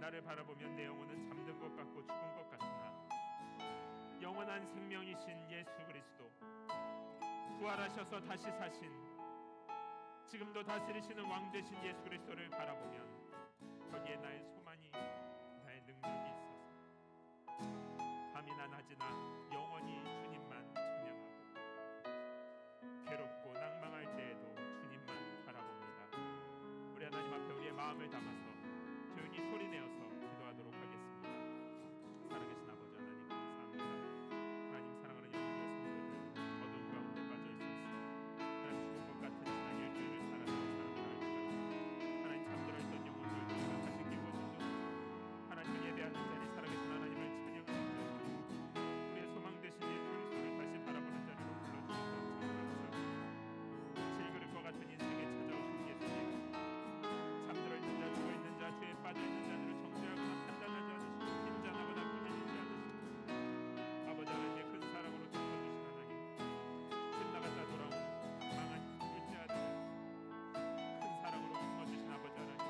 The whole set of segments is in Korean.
나를 바라보면 내 영혼은 잠든 것 같고 죽은 것 같으나 영원한 생명이신 예수 그리스도, 부활하셔서 다시 사신, 지금도 다스리시는 왕 되신 예수 그리스도를 바라보면 거기에 나의 소망이, 나의 능력이 있어서 밤이나 낮이나 영원히 주님만 찬양하고 괴롭고 낭망할 때에도 주님만 바라봅니다. 우리 하나님 앞에 우리의 마음을 담아서 조용히 소리내어서 기도하도록 하겠습니다. 살아계신 아버지 하나님 감사합니다. 하나님 사랑하는 영혼의 성도들 어두운 가운데 빠져 있었습니다. 하나님 죽은 것 같은 지난 일주일을 살아가는 사람들, 하나님 잠들어 있던 영혼들도 다시 깨워주셔서 하나님을 예배하는 자리, 살아계신 하나님을 찬양하는 자리, 우리의 소망 되신 예수 그리스도를 다시 바라보는 자리로 불러주셔서 감사합니다. 질그릇과 같은 인생에 찾아오신 예수님, 잠들어 있는 자, 죽어 있는 자, 죄에 빠져 있는 자들을 정죄하거나 판단하지 않으시고 빈잔하거나 꾸짖지 않으시고 아버지 하나님의 큰 사랑으로 덮어주신 하나님, 빗나갔다 돌아온 망한 둘째아들 큰 사랑으로 품어주신 아버지 하나님,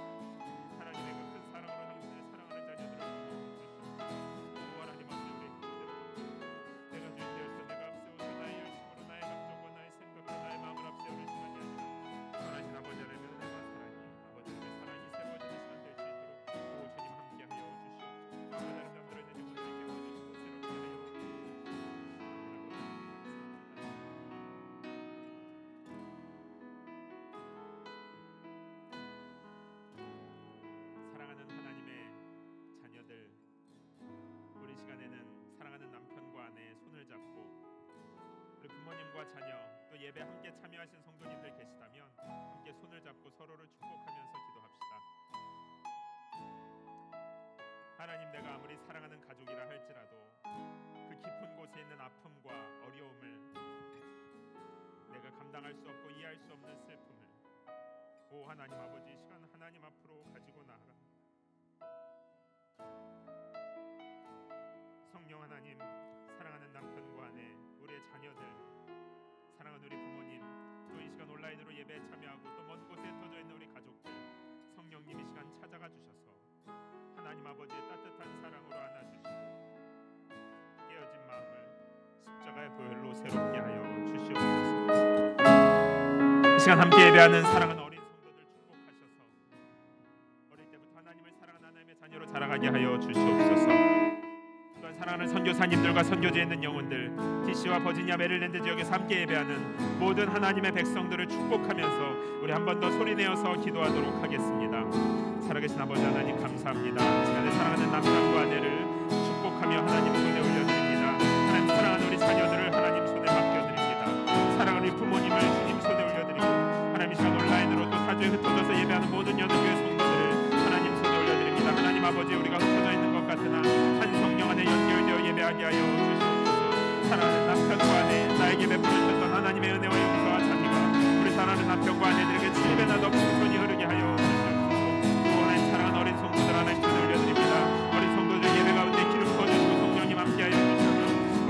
하나님의 그 큰 사랑으로 당신의 사랑하는 자녀들을 품어주시옵소서. 오 하나님 아버지, 우리의 힘대로 내가 주인 되어서 내가 앞세워서 나의 열심으로 나의 감정과 나의 생각과 나의 마음을 앞세우는 시간이 아니라 선하신 아버지 하나님의 은혜와 사랑이, 아버지 하나님의 사랑이 세워지는 시간 될 수 있도록 오 주님 함께하여 주시옵소서. 아버지 하나님 잠들어 있는 영혼들을 깨워주시고 새롭게 하여 주시옵소서. 사랑하는 하나님의 자녀들, 우리 시간에는 사랑하는 남편과 아내의 손을 잡고 우리 부모님과 자녀, 또 예배 함께 참여하신 성도님들 계시다면 함께 손을 잡고 서로를 축복하면서 기도합시다. 하나님, 내가 아무리 사랑하는 가족이라 할지라도 그 깊은 곳에 있는 아픔과 어려움을, 내가 감당할 수 없고 이해할 수 없는 슬픔을 오 하나님 아버지, 이 시간 하나님 앞으로 가지고 나아가 성령 하나님, 사랑하는 남편과 아내, 우리의 자녀들, 사랑하는 우리 부모님, 또 이 시간 온라인으로 예배에 참여하고 또 먼 곳에 흩어져 있는 우리 가족들, 성령님 이 시간 찾아가 주셔서 하나님 아버지의 따뜻한 사랑으로 안아주시고 깨어진 마음을 십자가의 보혈로 새롭게 하여 주시옵소서. 이 시간 함께 예배하는 사랑하는 어린 성도들 축복하셔서 어릴 때부터 하나님을 사랑하는 하나님의 자녀로 자라가게 하여 주시옵소서. 또한 사랑하는 선교사님들과 선교지에 있는 영혼들, DC와 버지니아, 메릴랜드 지역에서 함께 예배하는 모든 하나님의 백성들을 축복하면서 우리 한 번 더 소리내어서 기도하도록 하겠습니다. 살아계신 아버지 하나님 감사합니다. 시간에 사랑하는 남편과 아내를 축복하며 하나님 손에 올려드립니다. 하나님 사랑하는 우리 자녀들을 하나님 손에 맡겨드립니다. 사랑하는 우리 부모님을 주님 손에 올려드리고 하나님 이 시간 온라인으로 또 타주에 흩어져서 예배하는 모든 여든교회 성도들을 하나님 손에 올려드립니다. 하나님 아버지, 우리가 흩어져 있는 것 같으나 한 성령 안에 연결되어 예배하게 하여 주시옵소서. 사랑하는 남편과 아내, 나에게 베풀으셨던 하나님의 은혜와 용서와 자비가 우리 사랑하는 남편과 아내들에게 7배나 더 풍성히 흐르게 하여 주시옵소서. 사랑하는 어린 성도들 하나님 손에 올려드립니다. 어린 성도들 예배 가운데 기름 부어주시고 성령님 함께하여 주셔서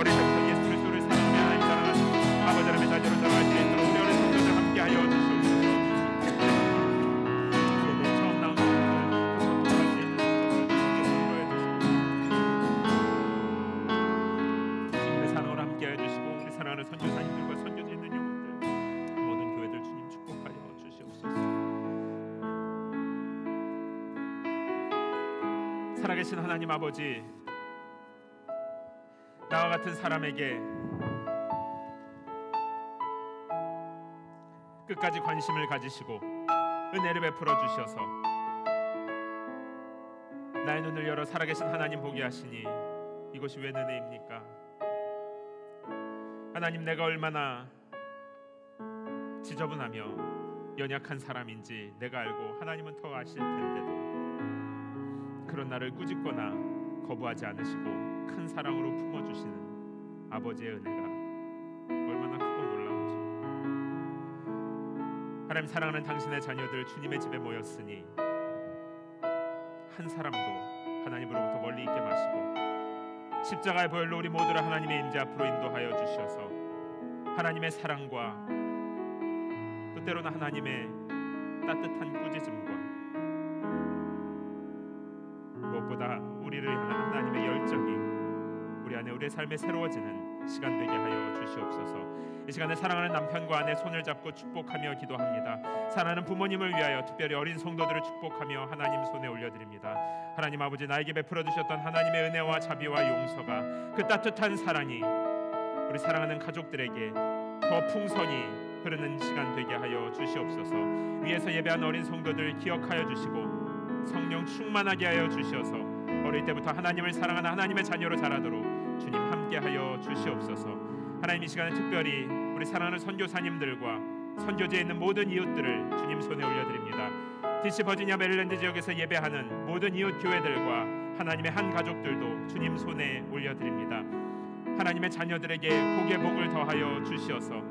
어린 성도 예수 그리스도를 사랑하며 하나님 사랑하는 아버지 하나님의 자녀로 자라갈 수 있도록 우리 어린 성도들 함께하여 주시옵소서. 예배 처음 나온 성도들, 소통할 수 있는 성도들 함께 불러해 주시고 우리 사랑으로 함께하여 주시고 우리 사랑하는 선교사님들과 선교지에 있는 영혼들, 모든 교회들 주님 축복하여 주시옵소서. 살아계신 하나님 아버지, 나와 같은 사람에게 끝까지 관심을 가지시고 은혜를 베풀어 주셔서 나의 눈을 열어 살아계신 하나님 보게 하시니 이것이 웬 은혜입니까? 하나님, 내가 얼마나 지저분하며 연약한 사람인지 내가 알고 하나님은 더 아실 텐데도 그런 나를 꾸짖거나 거부하지 않으시고 큰 사랑으로 품어주시는 아버지의 은혜가 얼마나 크고 놀라운지. 하나님, 사랑하는 당신의 자녀들 주님의 집에 모였으니 한 사람도 하나님으로부터 멀리 있게 마시고 십자가의 보혈로 우리 모두를 하나님의 임재 앞으로 인도하여 주셔서 하나님의 사랑과 또 때로는 하나님의 따뜻한 꾸짖음과 무엇보다 우리를 향한 하나님의 열정이 우리 안에 우리의 삶에 새로워지는 시간 되게 하여 주시옵소서. 이 시간에 사랑하는 남편과 아내 손을 잡고 축복하며 기도합니다. 사랑하는 부모님을 위하여 특별히 어린 성도들을 축복하며 하나님 손에 올려드립니다. 하나님 아버지, 나에게 베풀어 주셨던 하나님의 은혜와 자비와 용서가, 그 따뜻한 사랑이 우리 사랑하는 가족들에게 더 풍성히 흐르는 시간 되게 하여 주시옵소서. 위에서 예배한 어린 성도들 기억하여 주시고 성령 충만하게 하여 주셔서 어릴 때부터 하나님을 사랑하는 하나님의 자녀로 자라도록 주님 함께하여 주시옵소서. 하나님, 이 시간에 특별히 우리 사랑하는 선교사님들과 선교지에 있는 모든 이웃들을 주님 손에 올려드립니다. DC 버지니아 메릴랜드 지역에서 예배하는 모든 이웃 교회들과 하나님의 한 가족들도 주님 손에 올려드립니다. 하나님의 자녀들에게 복의 복을 더하여 주시어서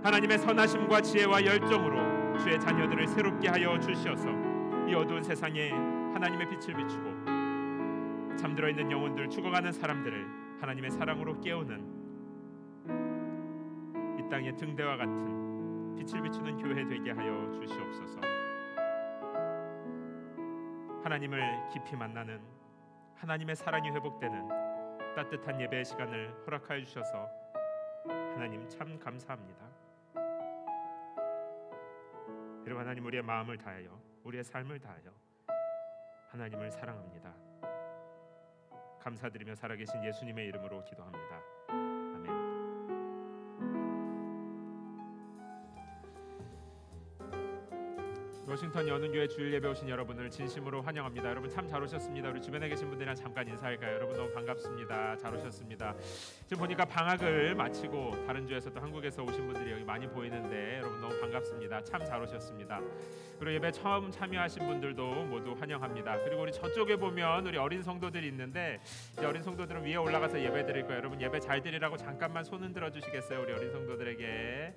하나님의 선하심과 지혜와 열정으로 주의 자녀들을 새롭게 하여 주시어서 이 어두운 세상에 하나님의 빛을 비추고 잠들어 있는 영혼들, 죽어가는 사람들을 하나님의 사랑으로 깨우는 이 땅의 등대와 같은 빛을 비추는 교회 되게 하여 주시옵소서. 하나님을 깊이 만나는, 하나님의 사랑이 회복되는 따뜻한 예배의 시간을 허락하여 주셔서 하나님 참 감사합니다. 그리고 하나님, 우리의 마음을 다하여, 우리의 삶을 다하여 하나님을 사랑합니다. 감사드리며 살아계신 예수님의 이름으로 기도합니다. 아멘. 워싱턴 연운교회 주일 예배 오신 여러분을 진심으로 환영합니다. 여러분 참 잘 오셨습니다. 우리 주변에 계신 분들이랑 잠깐 인사할까요? 여러분 너무 반갑습니다. 잘 오셨습니다. 지금 보니까 방학을 마치고 다른 주에서 또 한국에서 오신 분들이 여기 많이 보이는데 여러분 너무 반갑습니다. 참 잘 오셨습니다. 그리고 예배 처음 참여하신 분들도 모두 환영합니다. 그리고 우리 저쪽에 보면 우리 어린 성도들이 있는데, 이제 어린 성도들은 위에 올라가서 예배 드릴 거예요. 여러분 예배 잘 드리라고 잠깐만 손 흔들어 주시겠어요? 우리 어린 성도들에게.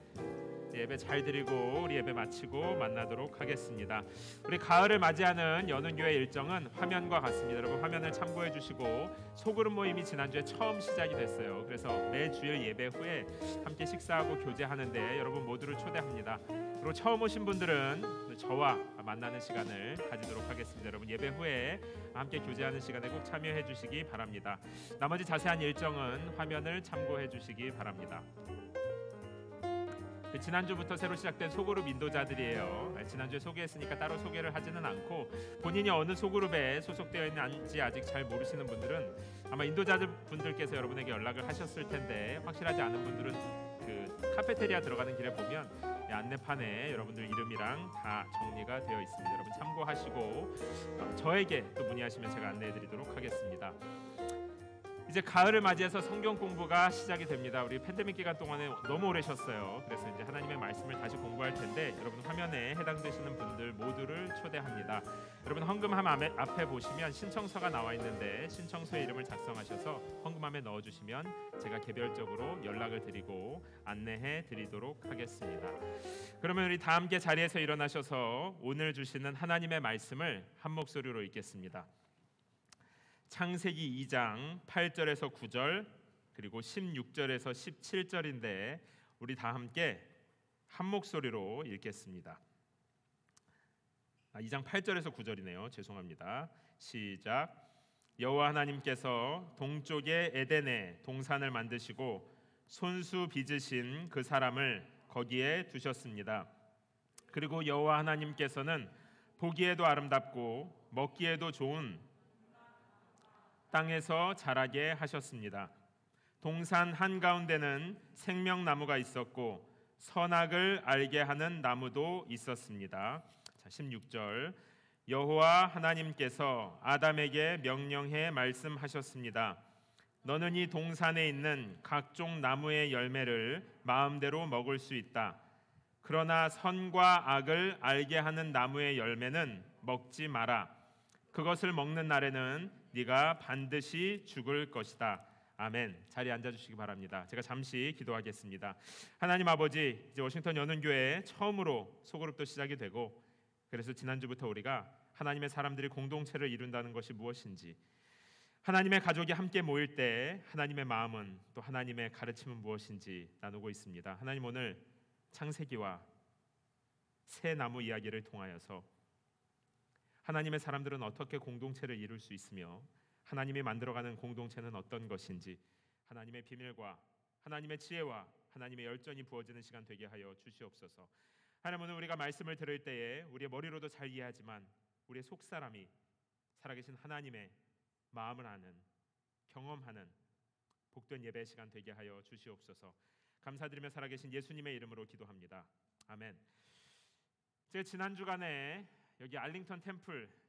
예배 잘 드리고 우리 예배 마치고 만나도록 하겠습니다. 우리 가을을 맞이하는 연운교회 일정은 화면과 같습니다. 여러분 화면을 참고해 주시고, 소그룹 모임이 지난주에 처음 시작이 됐어요. 그래서 매주일 예배 후에 함께 식사하고 교제하는데 여러분 모두를 초대합니다. 그리고 처음 오신 분들은 저와 만나는 시간을 가지도록 하겠습니다. 여러분 예배 후에 함께 교제하는 시간에 꼭 참여해 주시기 바랍니다. 나머지 자세한 일정은 화면을 참고해 주시기 바랍니다. 지난주부터 새로 시작된 소그룹 인도자들이에요. 지난주에 소개했으니까 따로 소개를 하지는 않고, 본인이 어느 소그룹에 소속되어 있는지 아직 잘 모르시는 분들은 아마 인도자들 분들께서 여러분에게 연락을 하셨을 텐데, 확실하지 않은 분들은 그 카페테리아 들어가는 길에 보면 안내판에 여러분들 이름이랑 다 정리가 되어 있습니다. 여러분 참고하시고 저에게 또 문의하시면 제가 안내해드리도록 하겠습니다. 이제 가을을 맞이해서 성경 공부가 시작이 됩니다. 우리 팬데믹 기간 동안에 너무 오래 쉬었어요. 그래서 이제 하나님의 말씀을 다시 공부할 텐데, 여러분 화면에 해당되시는 분들 모두를 초대합니다. 여러분 헌금함 앞에 보시면 신청서가 나와 있는데, 신청서의 이름을 작성하셔서 헌금함에 넣어주시면 제가 개별적으로 연락을 드리고 안내해 드리도록 하겠습니다. 그러면 우리 다 함께 자리에서 일어나셔서 오늘 주시는 하나님의 말씀을 한 목소리로 읽겠습니다. 창세기 2장 8절에서 9절 그리고 16절에서 17절인데 우리 다 함께 한 목소리로 읽겠습니다. 2장 8절에서 9절이네요. 죄송합니다. 시작. 여호와 하나님께서 동쪽의 에덴에 동산을 만드시고 손수 빚으신 그 사람을 거기에 두셨습니다. 그리고 여호와 하나님께서는 보기에도 아름답고 먹기에도 좋은 땅에서 자라게 하셨습니다. 동산 한가운데는 생명나무가 있었고 선악을 알게 하는 나무도 있었습니다. 16절. 여호와 하나님께서 아담에게 명령해 말씀하셨습니다. 너는 이 동산에 있는 각종 나무의 열매를 마음대로 먹을 수 있다. 그러나 선과 악을 알게 하는 나무의 열매는 먹지 마라. 그것을 먹는 날에는 네가 반드시 죽을 것이다. 아멘. 자리에 앉아주시기 바랍니다. 제가 잠시 기도하겠습니다. 하나님 아버지, 이제 워싱턴 연운교회 처음으로 소그룹도 시작이 되고, 그래서 지난주부터 우리가 하나님의 사람들이 공동체를 이룬다는 것이 무엇인지, 하나님의 가족이 함께 모일 때 하나님의 마음은, 또 하나님의 가르침은 무엇인지 나누고 있습니다. 하나님, 오늘 창세기와 새 나무 이야기를 통하여서 하나님의 사람들은 어떻게 공동체를 이룰 수 있으며 하나님이 만들어가는 공동체는 어떤 것인지 하나님의 비밀과 하나님의 지혜와 하나님의 열정이 부어지는 시간 되게 하여 주시옵소서. 하나님, 오늘 우리가 말씀을 들을 때에 우리의 머리로도 잘 이해하지만 우리의 속사람이 살아계신 하나님의 마음을 아는, 경험하는 복된 예배 시간 되게 하여 주시옵소서. 감사드리며 살아계신 예수님의 이름으로 기도합니다. 아멘. 제가 지난 주간에 여기 알링턴 템플,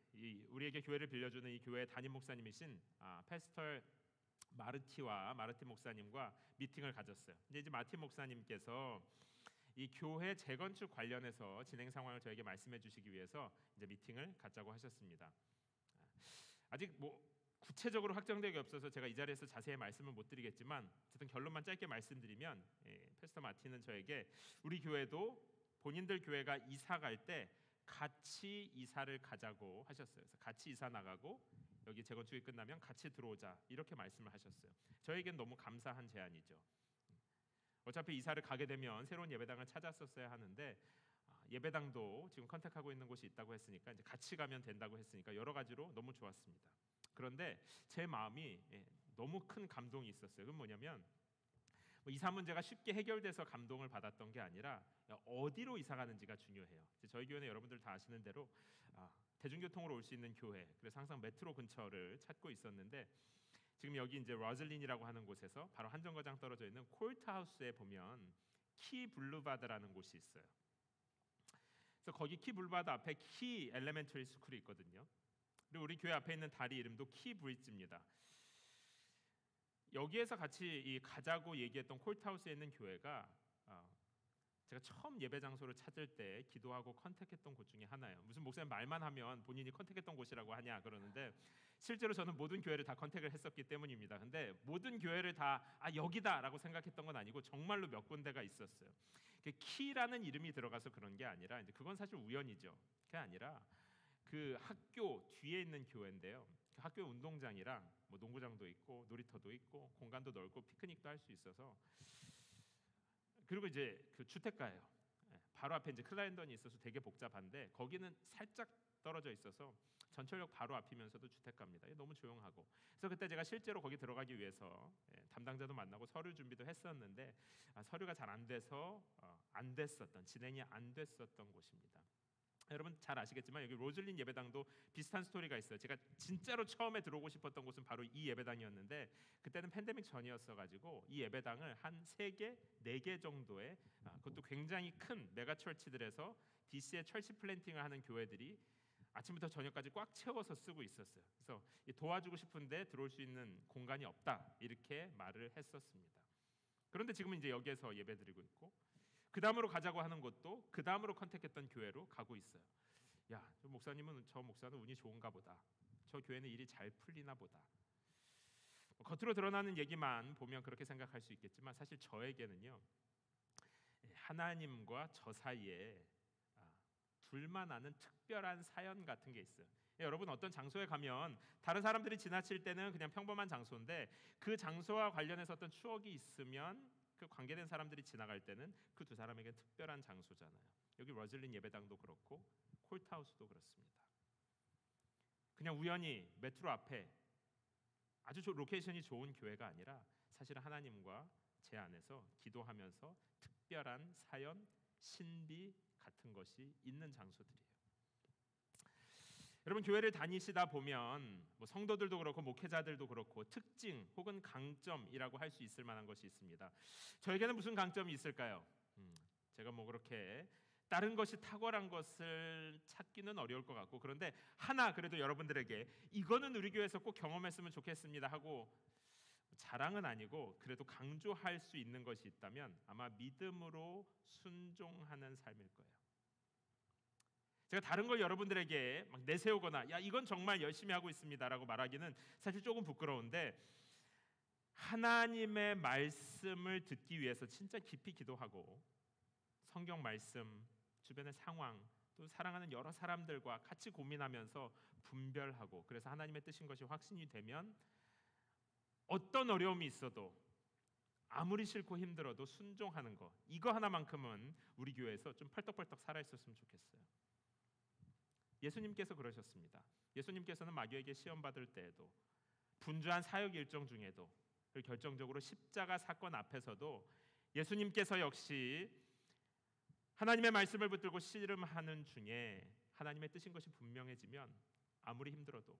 우리에게 교회를 빌려주는 이 교회의 담임 목사님이신 패스터 마르티 목사님과 미팅을 가졌어요. 이제 마티 목사님께서 이 교회 재건축 관련해서 진행 상황을 저에게 말씀해 주시기 위해서 이제 미팅을 갖자고 하셨습니다. 아직 구체적으로 확정되기 없어서 제가 이 자리에서 자세히 말씀을 못 드리겠지만 어쨌든 결론만 짧게 말씀드리면 패스터 마티는 저에게 우리 교회도 본인들 교회가 이사 갈 때 같이 이사를 가자고 하셨어요. 그래서 같이 이사 나가고 여기 재건축이 끝나면 같이 들어오자 이렇게 말씀을 하셨어요. 저에겐 너무 감사한 제안이죠. 어차피 이사를 가게 되면 새로운 예배당을 찾았었어야 하는데 예배당도 지금 컨택하고 있는 곳이 있다고 했으니까 이제 같이 가면 된다고 했으니까 여러 가지로 너무 좋았습니다. 그런데 제 마음이 너무 큰 감동이 있었어요. 그건 뭐냐면 이사 문제가 쉽게 해결돼서 감동을 받았던 게 아니라 어디로 이사 가는지가 중요해요. 저희 교회는 여러분들 다 아시는 대로 대중교통으로 올 수 있는 교회, 그래서 항상 메트로 근처를 찾고 있었는데 지금 여기 이제 러즐린이라고 하는 곳에서 바로 한 정거장 떨어져 있는 콜트하우스에 보면 키 블루바드라는 곳이 있어요. 그래서 거기 키 블루바드 앞에 키 엘레멘터리 스쿨이 있거든요. 그리고 우리 교회 앞에 있는 다리 이름도 키 브릿지입니다. 여기에서 같이 가자고 얘기했던 콜트하우스에 있는 교회가 제가 처음 예배 장소를 찾을 때 기도하고 컨택했던 곳 중에 하나예요. 무슨 목사님 말만 하면 본인이 컨택했던 곳이라고 하냐 그러는데 실제로 저는 모든 교회를 다 컨택을 했었기 때문입니다. 근데 모든 교회를 다 여기다라고 생각했던 건 아니고 정말로 몇 군데가 있었어요. 키라는 이름이 들어가서 그런 게 아니라 이제 그건 사실 우연이죠. 그게 아니라 그 학교 뒤에 있는 교회인데요. 그 학교 운동장이랑 농구장도 있고 놀이터도 있고 공간도 넓고 피크닉도 할 수 있어서, 그리고 이제 그 주택가예요. 바로 앞에 이제 클라렌던이 있어서 되게 복잡한데 거기는 살짝 떨어져 있어서 전철역 바로 앞이면서도 주택가입니다. 너무 조용하고. 그래서 그때 제가 실제로 거기 들어가기 위해서 담당자도 만나고 서류 준비도 했었는데 서류가 잘 안 돼서 진행이 안 됐었던 곳입니다. 여러분 잘 아시겠지만 여기 로즐린 예배당도 비슷한 스토리가 있어요. 제가 진짜로 처음에 들어오고 싶었던 곳은 바로 이 예배당이었는데 그때는 팬데믹 전이었어가지고 이 예배당을 한 3개, 4개 정도의 그것도 굉장히 큰 메가처치들에서 DC에 철시 플랜팅을 하는 교회들이 아침부터 저녁까지 꽉 채워서 쓰고 있었어요. 그래서 도와주고 싶은데 들어올 수 있는 공간이 없다 이렇게 말을 했었습니다. 그런데 지금은 이제 여기에서 예배드리고 있고 그 다음으로 가자고 하는 곳도 그 다음으로 컨택했던 교회로 가고 있어요. 야, 저 목사는 운이 좋은가 보다. 저 교회는 일이 잘 풀리나 보다. 겉으로 드러나는 얘기만 보면 그렇게 생각할 수 있겠지만 사실 저에게는요, 하나님과 저 사이에 둘만 아는 특별한 사연 같은 게 있어요. 여러분 어떤 장소에 가면 다른 사람들이 지나칠 때는 그냥 평범한 장소인데 그 장소와 관련해서 어떤 추억이 있으면 그 관계된 사람들이 지나갈 때는 그 두 사람에게 특별한 장소잖아요. 여기 러즐린 예배당도 그렇고 콜트하우스도 그렇습니다. 그냥 우연히 메트로 앞에 아주 로케이션이 좋은 교회가 아니라 사실은 하나님과 제 안에서 기도하면서 특별한 사연, 신비 같은 것이 있는 장소들이에요. 여러분 교회를 다니시다 보면 성도들도 그렇고 목회자들도 그렇고 특징 혹은 강점이라고 할 수 있을 만한 것이 있습니다. 저에게는 무슨 강점이 있을까요? 제가 그렇게 다른 것이 탁월한 것을 찾기는 어려울 것 같고, 그런데 하나 그래도 여러분들에게 이거는 우리 교회에서 꼭 경험했으면 좋겠습니다 하고 자랑은 아니고 그래도 강조할 수 있는 것이 있다면 아마 믿음으로 순종하는 삶일 거예요. 제가 다른 걸 여러분들에게 막 내세우거나 야 이건 정말 열심히 하고 있습니다라고 말하기는 사실 조금 부끄러운데, 하나님의 말씀을 듣기 위해서 진짜 깊이 기도하고 성경 말씀, 주변의 상황, 또 사랑하는 여러 사람들과 같이 고민하면서 분별하고, 그래서 하나님의 뜻인 것이 확신이 되면 어떤 어려움이 있어도 아무리 싫고 힘들어도 순종하는 것, 이거 하나만큼은 우리 교회에서 좀 펄떡펄떡 살아있었으면 좋겠어요. 예수님께서 그러셨습니다. 예수님께서는 마귀에게 시험 받을 때에도 분주한 사역 일정 중에도, 그리고 결정적으로 십자가 사건 앞에서도 예수님께서 역시 하나님의 말씀을 붙들고 씨름하는 중에 하나님의 뜻인 것이 분명해지면 아무리 힘들어도,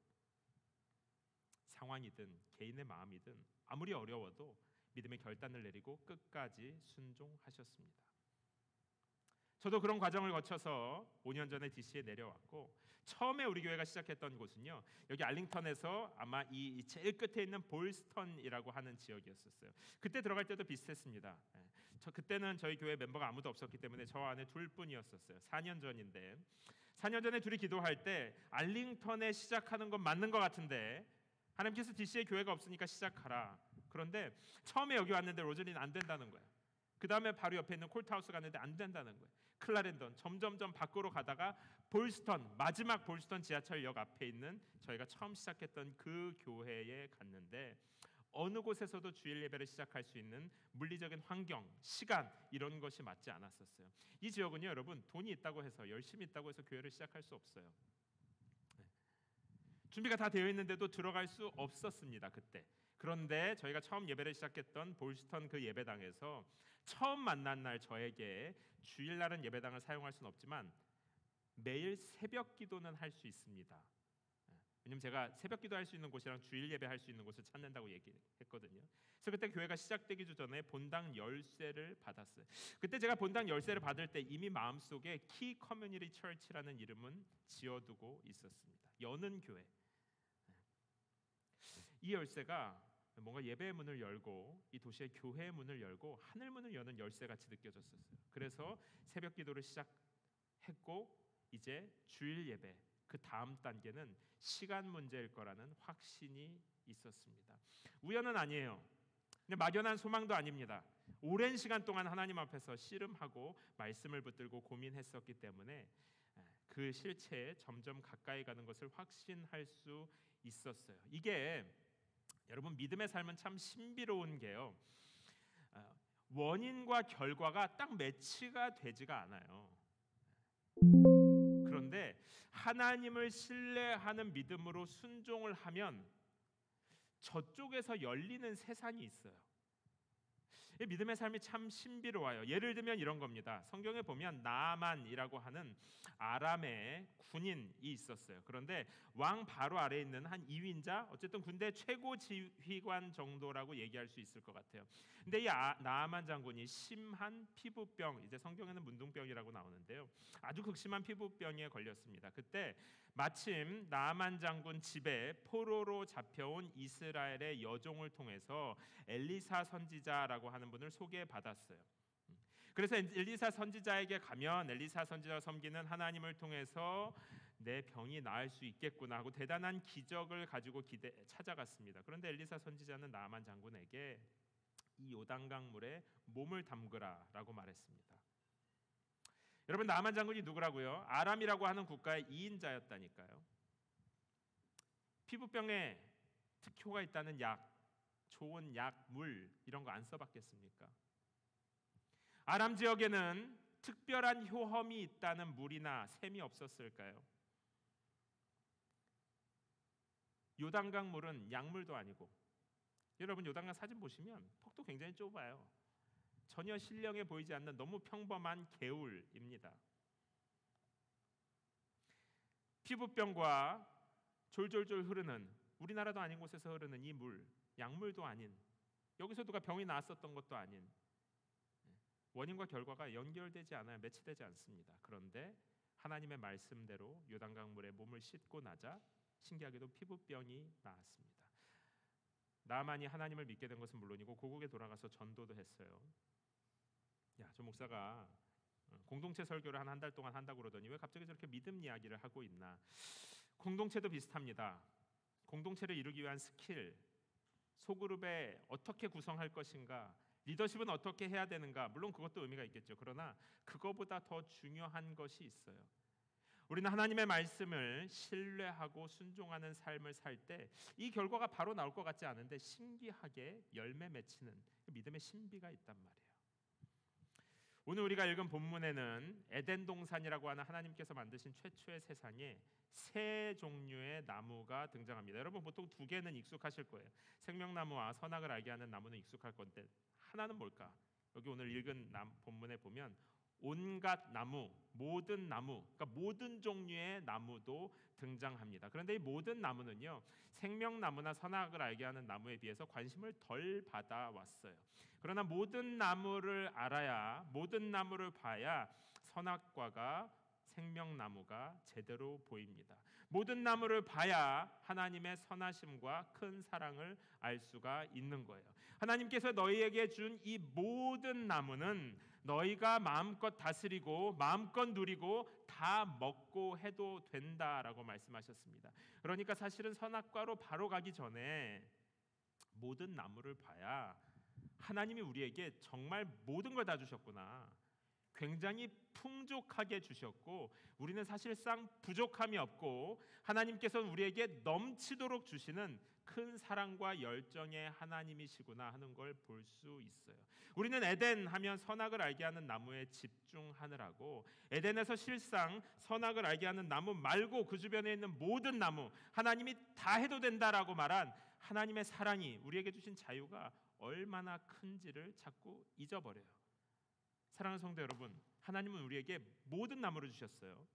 상황이든 개인의 마음이든 아무리 어려워도 믿음의 결단을 내리고 끝까지 순종하셨습니다. 저도 그런 과정을 거쳐서 5년 전에 DC에 내려왔고, 처음에 우리 교회가 시작했던 곳은요, 여기 알링턴에서 아마 이 제일 끝에 있는 볼스턴이라고 하는 지역이었었어요. 그때 들어갈 때도 비슷했습니다. 저 그때는 저희 교회 멤버가 아무도 없었기 때문에 저 안에 둘뿐이었었어요. 4년 전인데, 4년 전에 둘이 기도할 때 알링턴에 시작하는 건 맞는 것 같은데 하나님께서 DC에 교회가 없으니까 시작하라. 그런데 처음에 여기 왔는데 로즐리는 안 된다는 거예요. 그 다음에 바로 옆에 있는 콜트하우스 갔는데 안 된다는 거예요. 클라렌던, 점점점 밖으로 가다가 볼스턴, 마지막 볼스턴 지하철역 앞에 있는 저희가 처음 시작했던 그 교회에 갔는데, 어느 곳에서도 주일 예배를 시작할 수 있는 물리적인 환경, 시간, 이런 것이 맞지 않았었어요. 이 지역은요, 여러분, 돈이 있다고 해서, 열심히 있다고 해서 교회를 시작할 수 없어요. 준비가 다 되어 있는데도 들어갈 수 없었습니다, 그때. 그런데 저희가 처음 예배를 시작했던 볼스턴 그 예배당에서 처음 만난 날 저에게 주일날은 예배당을 사용할 수는 없지만 매일 새벽 기도는 할 수 있습니다. 왜냐면 제가 새벽 기도할 수 있는 곳이랑 주일 예배 할 수 있는 곳을 찾는다고 얘기했거든요. 그래서 그때 교회가 시작되기 전에 본당 열쇠를 받았어요. 그때 제가 본당 열쇠를 받을 때 이미 마음속에 키 커뮤니티 처치라는 이름은 지어두고 있었습니다. 여는 교회. 이 열쇠가 뭔가 예배의 문을 열고 이 도시의 교회의 문을 열고 하늘 문을 여는 열쇠같이 느껴졌었어요. 그래서 새벽 기도를 시작했고, 이제 주일 예배, 그 다음 단계는 시간 문제일 거라는 확신이 있었습니다. 우연은 아니에요. 근데 막연한 소망도 아닙니다. 오랜 시간 동안 하나님 앞에서 씨름하고 말씀을 붙들고 고민했었기 때문에 그 실체에 점점 가까이 가는 것을 확신할 수 있었어요. 이게 여러분, 믿음의 삶은 참 신비로운 게요, 원인과 결과가 딱 매치가 되지가 않아요. 그런데 하나님을 신뢰하는 믿음으로 순종을 하면 저쪽에서 열리는 세상이 있어요. 이 믿음의 삶이 참 신비로워요. 예를 들면 이런 겁니다. 성경에 보면 나아만이라고 하는 아람의 군인이 있었어요. 그런데 왕 바로 아래에 있는 한 2위인자, 어쨌든 군대 최고 지휘관 정도라고 얘기할 수 있을 것 같아요. 근데 이 나아만 장군이 심한 피부병, 이제 성경에는 문둥병이라고 나오는데요, 아주 극심한 피부병에 걸렸습니다. 그때 마침 나아만 장군 집에 포로로 잡혀온 이스라엘의 여종을 통해서 엘리사 선지자라고 하는 분을 소개받았어요. 그래서 엘리사 선지자에게 가면 엘리사 선지자가 섬기는 하나님을 통해서 내 병이 나을 수 있겠구나 하고 대단한 기적을 가지고 찾아갔습니다. 그런데 엘리사 선지자는 나아만 장군에게 이 요단강 물에 몸을 담그라라고 말했습니다. 여러분, 나아만 장군이 누구라고요? 아람이라고 하는 국가의 2인자였다니까요. 피부병에 특효가 있다는 약, 좋은 약, 물 이런 거 안 써봤겠습니까? 아람 지역에는 특별한 효험이 있다는 물이나 샘이 없었을까요? 요단강 물은 약물도 아니고, 여러분 요단강 사진 보시면 폭도 굉장히 좁아요. 전혀 신령해 보이지 않는 너무 평범한 개울입니다. 피부병과 졸졸졸 흐르는, 우리나라도 아닌 곳에서 흐르는 이 물, 약물도 아닌, 여기서 누가 병이 나았었던 것도 아닌, 원인과 결과가 연결되지 않아요. 매치되지 않습니다. 그런데 하나님의 말씀대로 요단강 물에 몸을 씻고 나자 신기하게도 피부병이 나았습니다. 나만이 하나님을 믿게 된 것은 물론이고 고국에 돌아가서 전도도 했어요. 야, 저 목사가 공동체 설교를 한 달 동안 한다고 그러더니 왜 갑자기 저렇게 믿음 이야기를 하고 있나? 공동체도 비슷합니다. 공동체를 이루기 위한 스킬, 소그룹에 어떻게 구성할 것인가, 리더십은 어떻게 해야 되는가, 물론 그것도 의미가 있겠죠. 그러나 그거보다 더 중요한 것이 있어요. 우리는 하나님의 말씀을 신뢰하고 순종하는 삶을 살 때 이 결과가 바로 나올 것 같지 않은데 신기하게 열매 맺히는 믿음의 신비가 있단 말이에요. 오늘 우리가 읽은 본문에는 에덴 동산이라고 하는 하나님께서 만드신 최초의 세상에 세 종류의 나무가 등장합니다. 여러분 보통 두 개는 익숙하실 거예요. 생명나무와 선악을 알게 하는 나무는 익숙할 건데 하나는 뭘까? 여기 오늘 읽은 본문에 보면 온갖 나무, 모든 나무, 그러니까 모든 종류의 나무도 등장합니다. 그런데 이 모든 나무는요, 생명나무나 선악을 알게 하는 나무에 비해서 관심을 덜 받아왔어요. 그러나 모든 나무를 알아야, 모든 나무를 봐야 선악과가 생명나무가 제대로 보입니다. 모든 나무를 봐야 하나님의 선하심과 큰 사랑을 알 수가 있는 거예요. 하나님께서 너희에게 준 이 모든 나무는 너희가 마음껏 다스리고 마음껏 누리고 다 먹고 해도 된다라고 말씀하셨습니다. 그러니까 사실은 선악과로 바로 가기 전에 모든 나무를 봐야 하나님이 우리에게 정말 모든 걸 다 주셨구나, 굉장히 풍족하게 주셨고 우리는 사실상 부족함이 없고 하나님께서는 우리에게 넘치도록 주시는 큰 사랑과 열정의 하나님이시구나 하는 걸 볼 수 있어요. 우리는 에덴 하면 선악을 알게 하는 나무에 집중하느라고 에덴에서 실상 선악을 알게 하는 나무 말고 그 주변에 있는 모든 나무, 하나님이 다 해도 된다라고 말한 하나님의 사랑이, 우리에게 주신 자유가 얼마나 큰지를 자꾸 잊어버려요. 사랑하는 성도 여러분, 하나님은 우리에게 모든 나무를 주셨어요.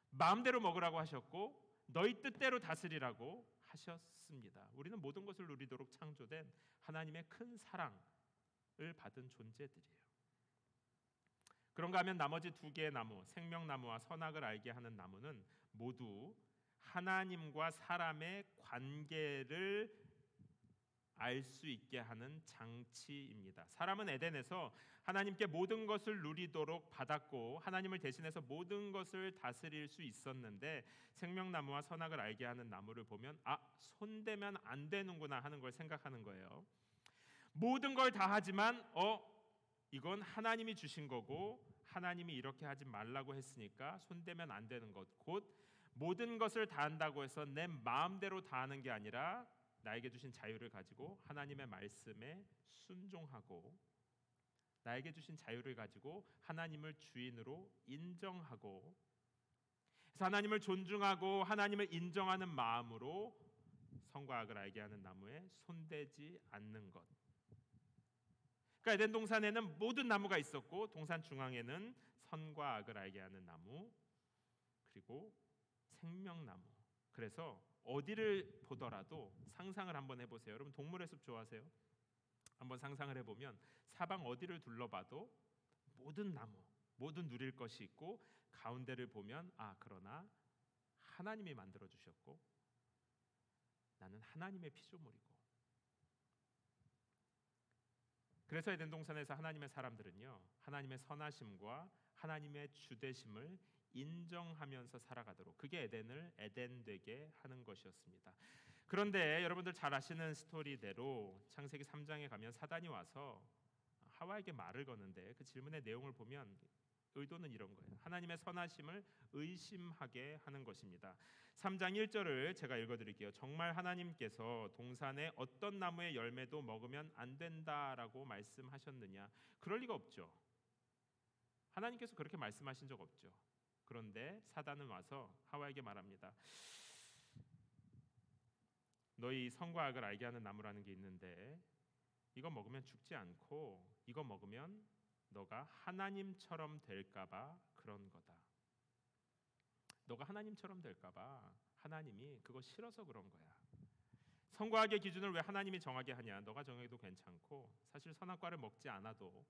마음대로 먹으라고 하셨고 너희 뜻대로 다스리라고 하셨습니다. 우리는 모든 것을 누리도록 창조된 하나님의 큰 사랑을 받은 존재들이에요. 그런가 하면 나머지 두 개의 나무, 생명나무와 선악을 알게 하는 나무는 모두 하나님과 사람의 관계를 알 수 있게 하는 장치입니다. 사람은 에덴에서 하나님께 모든 것을 누리도록 받았고 하나님을 대신해서 모든 것을 다스릴 수 있었는데 생명나무와 선악을 알게 하는 나무를 보면 손대면 안 되는구나 하는 걸 생각하는 거예요. 모든 걸 다 하지만 이건 하나님이 주신 거고 하나님이 이렇게 하지 말라고 했으니까 손대면 안 되는 것, 곧 모든 것을 다 한다고 해서 내 마음대로 다 하는 게 아니라 나에게 주신 자유를 가지고 하나님의 말씀에 순종하고 나에게 주신 자유를 가지고 하나님을 주인으로 인정하고, 그래서 하나님을 존중하고 하나님을 인정하는 마음으로 선과 악을 알게 하는 나무에 손대지 않는 것. 그러니까 에덴 동산에는 모든 나무가 있었고 동산 중앙에는 선과 악을 알게 하는 나무, 그리고 생명나무. 그래서 어디를 보더라도 상상을 한번 해보세요. 여러분 동물의 숲 좋아하세요? 한번 상상을 해보면 사방 어디를 둘러봐도 모든 나무, 모든 누릴 것이 있고 가운데를 보면 그러나 하나님이 만들어 주셨고 나는 하나님의 피조물이고. 그래서 에덴 동산에서 하나님의 사람들은요, 하나님의 선하심과 하나님의 주되심을 인정하면서 살아가도록, 그게 에덴을 에덴되게 하는 것이었습니다. 그런데 여러분들 잘 아시는 스토리대로 창세기 3장에 가면 사단이 와서 하와에게 말을 거는데 그 질문의 내용을 보면 의도는 이런 거예요. 하나님의 선하심을 의심하게 하는 것입니다. 3장 1절을 제가 읽어드릴게요. 정말 하나님께서 동산의 어떤 나무의 열매도 먹으면 안 된다라고 말씀하셨느냐? 그럴 리가 없죠. 하나님께서 그렇게 말씀하신 적 없죠. 그런데 사단은 와서 하와에게 말합니다. 너희 선과 악을 알게 하는 나무라는 게 있는데 이거 먹으면 죽지 않고 이거 먹으면 너가 하나님처럼 될까 봐 그런 거다. 너가 하나님처럼 될까 봐 하나님이 그거 싫어서 그런 거야. 선과 악의 기준을 왜 하나님이 정하게 하냐? 너가 정해도 괜찮고 사실 선악과를 먹지 않아도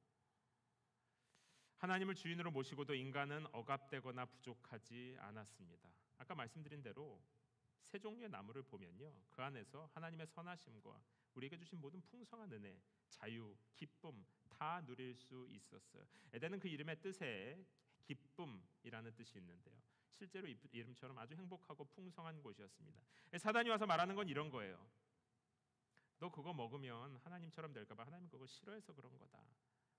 하나님을 주인으로 모시고도 인간은 억압되거나 부족하지 않았습니다. 아까 말씀드린 대로 세 종류의 나무를 보면요, 그 안에서 하나님의 선하심과 우리에게 주신 모든 풍성한 은혜, 자유, 기쁨 다 누릴 수 있었어요. 에덴은 그 이름의 뜻에 기쁨이라는 뜻이 있는데요, 실제로 이름처럼 아주 행복하고 풍성한 곳이었습니다. 사단이 와서 말하는 건 이런 거예요. 너 그거 먹으면 하나님처럼 될까 봐 하나님 그거 싫어해서 그런 거다.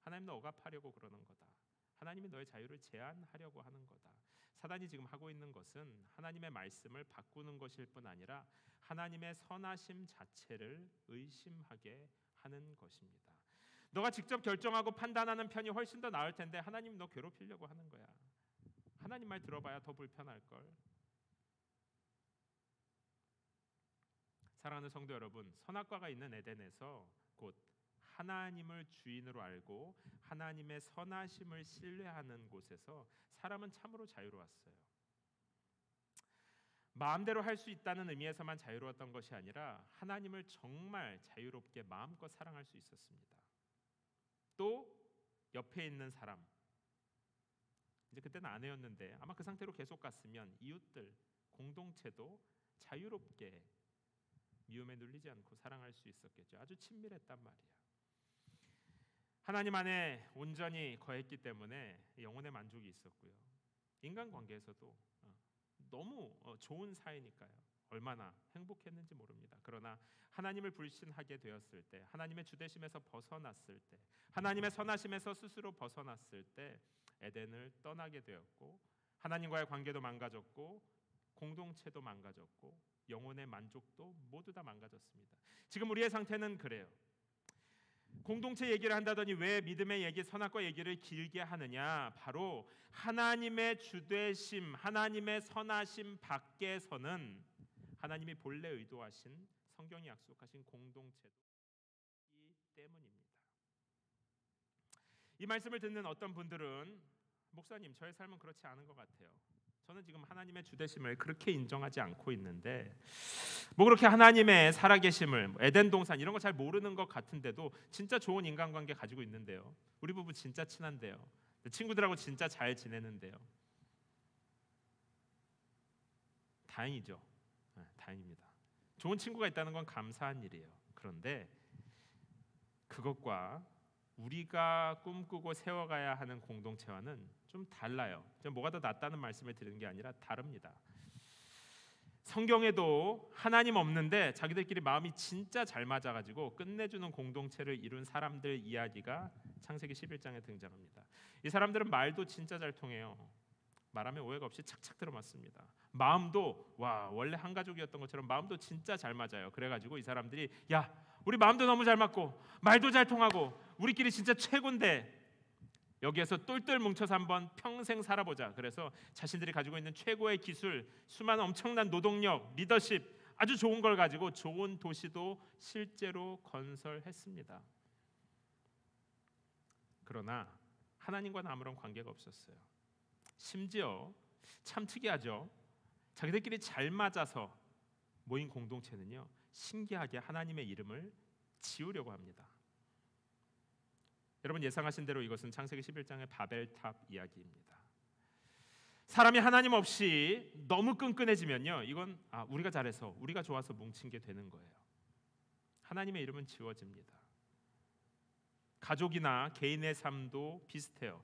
하나님 너 억압하려고 그러는 거다. 하나님이 너의 자유를 제한하려고 하는 거다. 사단이 지금 하고 있는 것은 하나님의 말씀을 바꾸는 것일 뿐 아니라 하나님의 선하심 자체를 의심하게 하는 것입니다. 너가 직접 결정하고 판단하는 편이 훨씬 더 나을 텐데 하나님 너 괴롭히려고 하는 거야. 하나님 말 들어봐야 더 불편할 걸. 사랑하는 성도 여러분, 선악과가 있는 에덴에서 곧 하나님을 주인으로 알고 하나님의 선하심을 신뢰하는 곳에서 사람은 참으로 자유로웠어요. 마음대로 할 수 있다는 의미에서만 자유로웠던 것이 아니라 하나님을 정말 자유롭게 마음껏 사랑할 수 있었습니다. 또 옆에 있는 사람, 이제 그때는 아내였는데 아마 그 상태로 계속 갔으면 이웃들, 공동체도 자유롭게 미움에 눌리지 않고 사랑할 수 있었겠죠. 아주 친밀했단 말이야. 하나님 안에 온전히 거했기 때문에 영혼의 만족이 있었고요. 인간관계에서도 너무 좋은 사이니까요. 얼마나 행복했는지 모릅니다. 그러나 하나님을 불신하게 되었을 때, 하나님의 주대심에서 벗어났을 때, 하나님의 선하심에서 스스로 벗어났을 때 에덴을 떠나게 되었고 하나님과의 관계도 망가졌고 공동체도 망가졌고 영혼의 만족도 모두 다 망가졌습니다. 지금 우리의 상태는 그래요. 공동체 얘기를 한다더니 왜 믿음의 얘기, 선악과 얘기를 길게 하느냐? 바로 하나님의 주되심, 하나님의 선하심 밖에서는 하나님이 본래 의도하신 성경이 약속하신 공동체도 있기 때문입니다. 이 말씀을 듣는 어떤 분들은 목사님, 저의 삶은 그렇지 않은 것 같아요. 저는 지금 하나님의 주되심을 그렇게 인정하지 않고 있는데 뭐 그렇게 하나님의 살아계심을 에덴 동산 이런 거 잘 모르는 것 같은데도 진짜 좋은 인간관계 가지고 있는데요. 우리 부부 진짜 친한데요. 친구들하고 진짜 잘 지내는데요. 다행이죠. 다행입니다. 좋은 친구가 있다는 건 감사한 일이에요. 그런데 그것과 우리가 꿈꾸고 세워가야 하는 공동체와는 좀 달라요. 뭐가 더 낫다는 말씀을 드리는 게 아니라 다릅니다. 성경에도 하나님 없는데 자기들끼리 마음이 진짜 잘 맞아가지고 끝내주는 공동체를 이룬 사람들 이야기가 창세기 11장에 등장합니다. 이 사람들은 말도 진짜 잘 통해요. 말하면 오해가 없이 착착 들어맞습니다. 마음도 원래 한 가족이었던 것처럼 마음도 진짜 잘 맞아요. 그래가지고 이 사람들이 우리 마음도 너무 잘 맞고 말도 잘 통하고 우리끼리 진짜 최고인데 여기에서 똘똘 뭉쳐서 한번 평생 살아보자. 그래서 자신들이 가지고 있는 최고의 기술, 수많은 엄청난 노동력, 리더십 아주 좋은 걸 가지고 좋은 도시도 실제로 건설했습니다. 그러나 하나님과는 아무런 관계가 없었어요. 심지어 참 특이하죠. 자기들끼리 잘 맞아서 모인 공동체는요, 신기하게 하나님의 이름을 지우려고 합니다. 여러분 예상하신 대로 이것은 창세기 11장의 바벨탑 이야기입니다. 사람이 하나님 없이 너무 끈끈해지면요, 이건 우리가 잘해서 우리가 좋아서 뭉친 게 되는 거예요. 하나님의 이름은 지워집니다. 가족이나 개인의 삶도 비슷해요.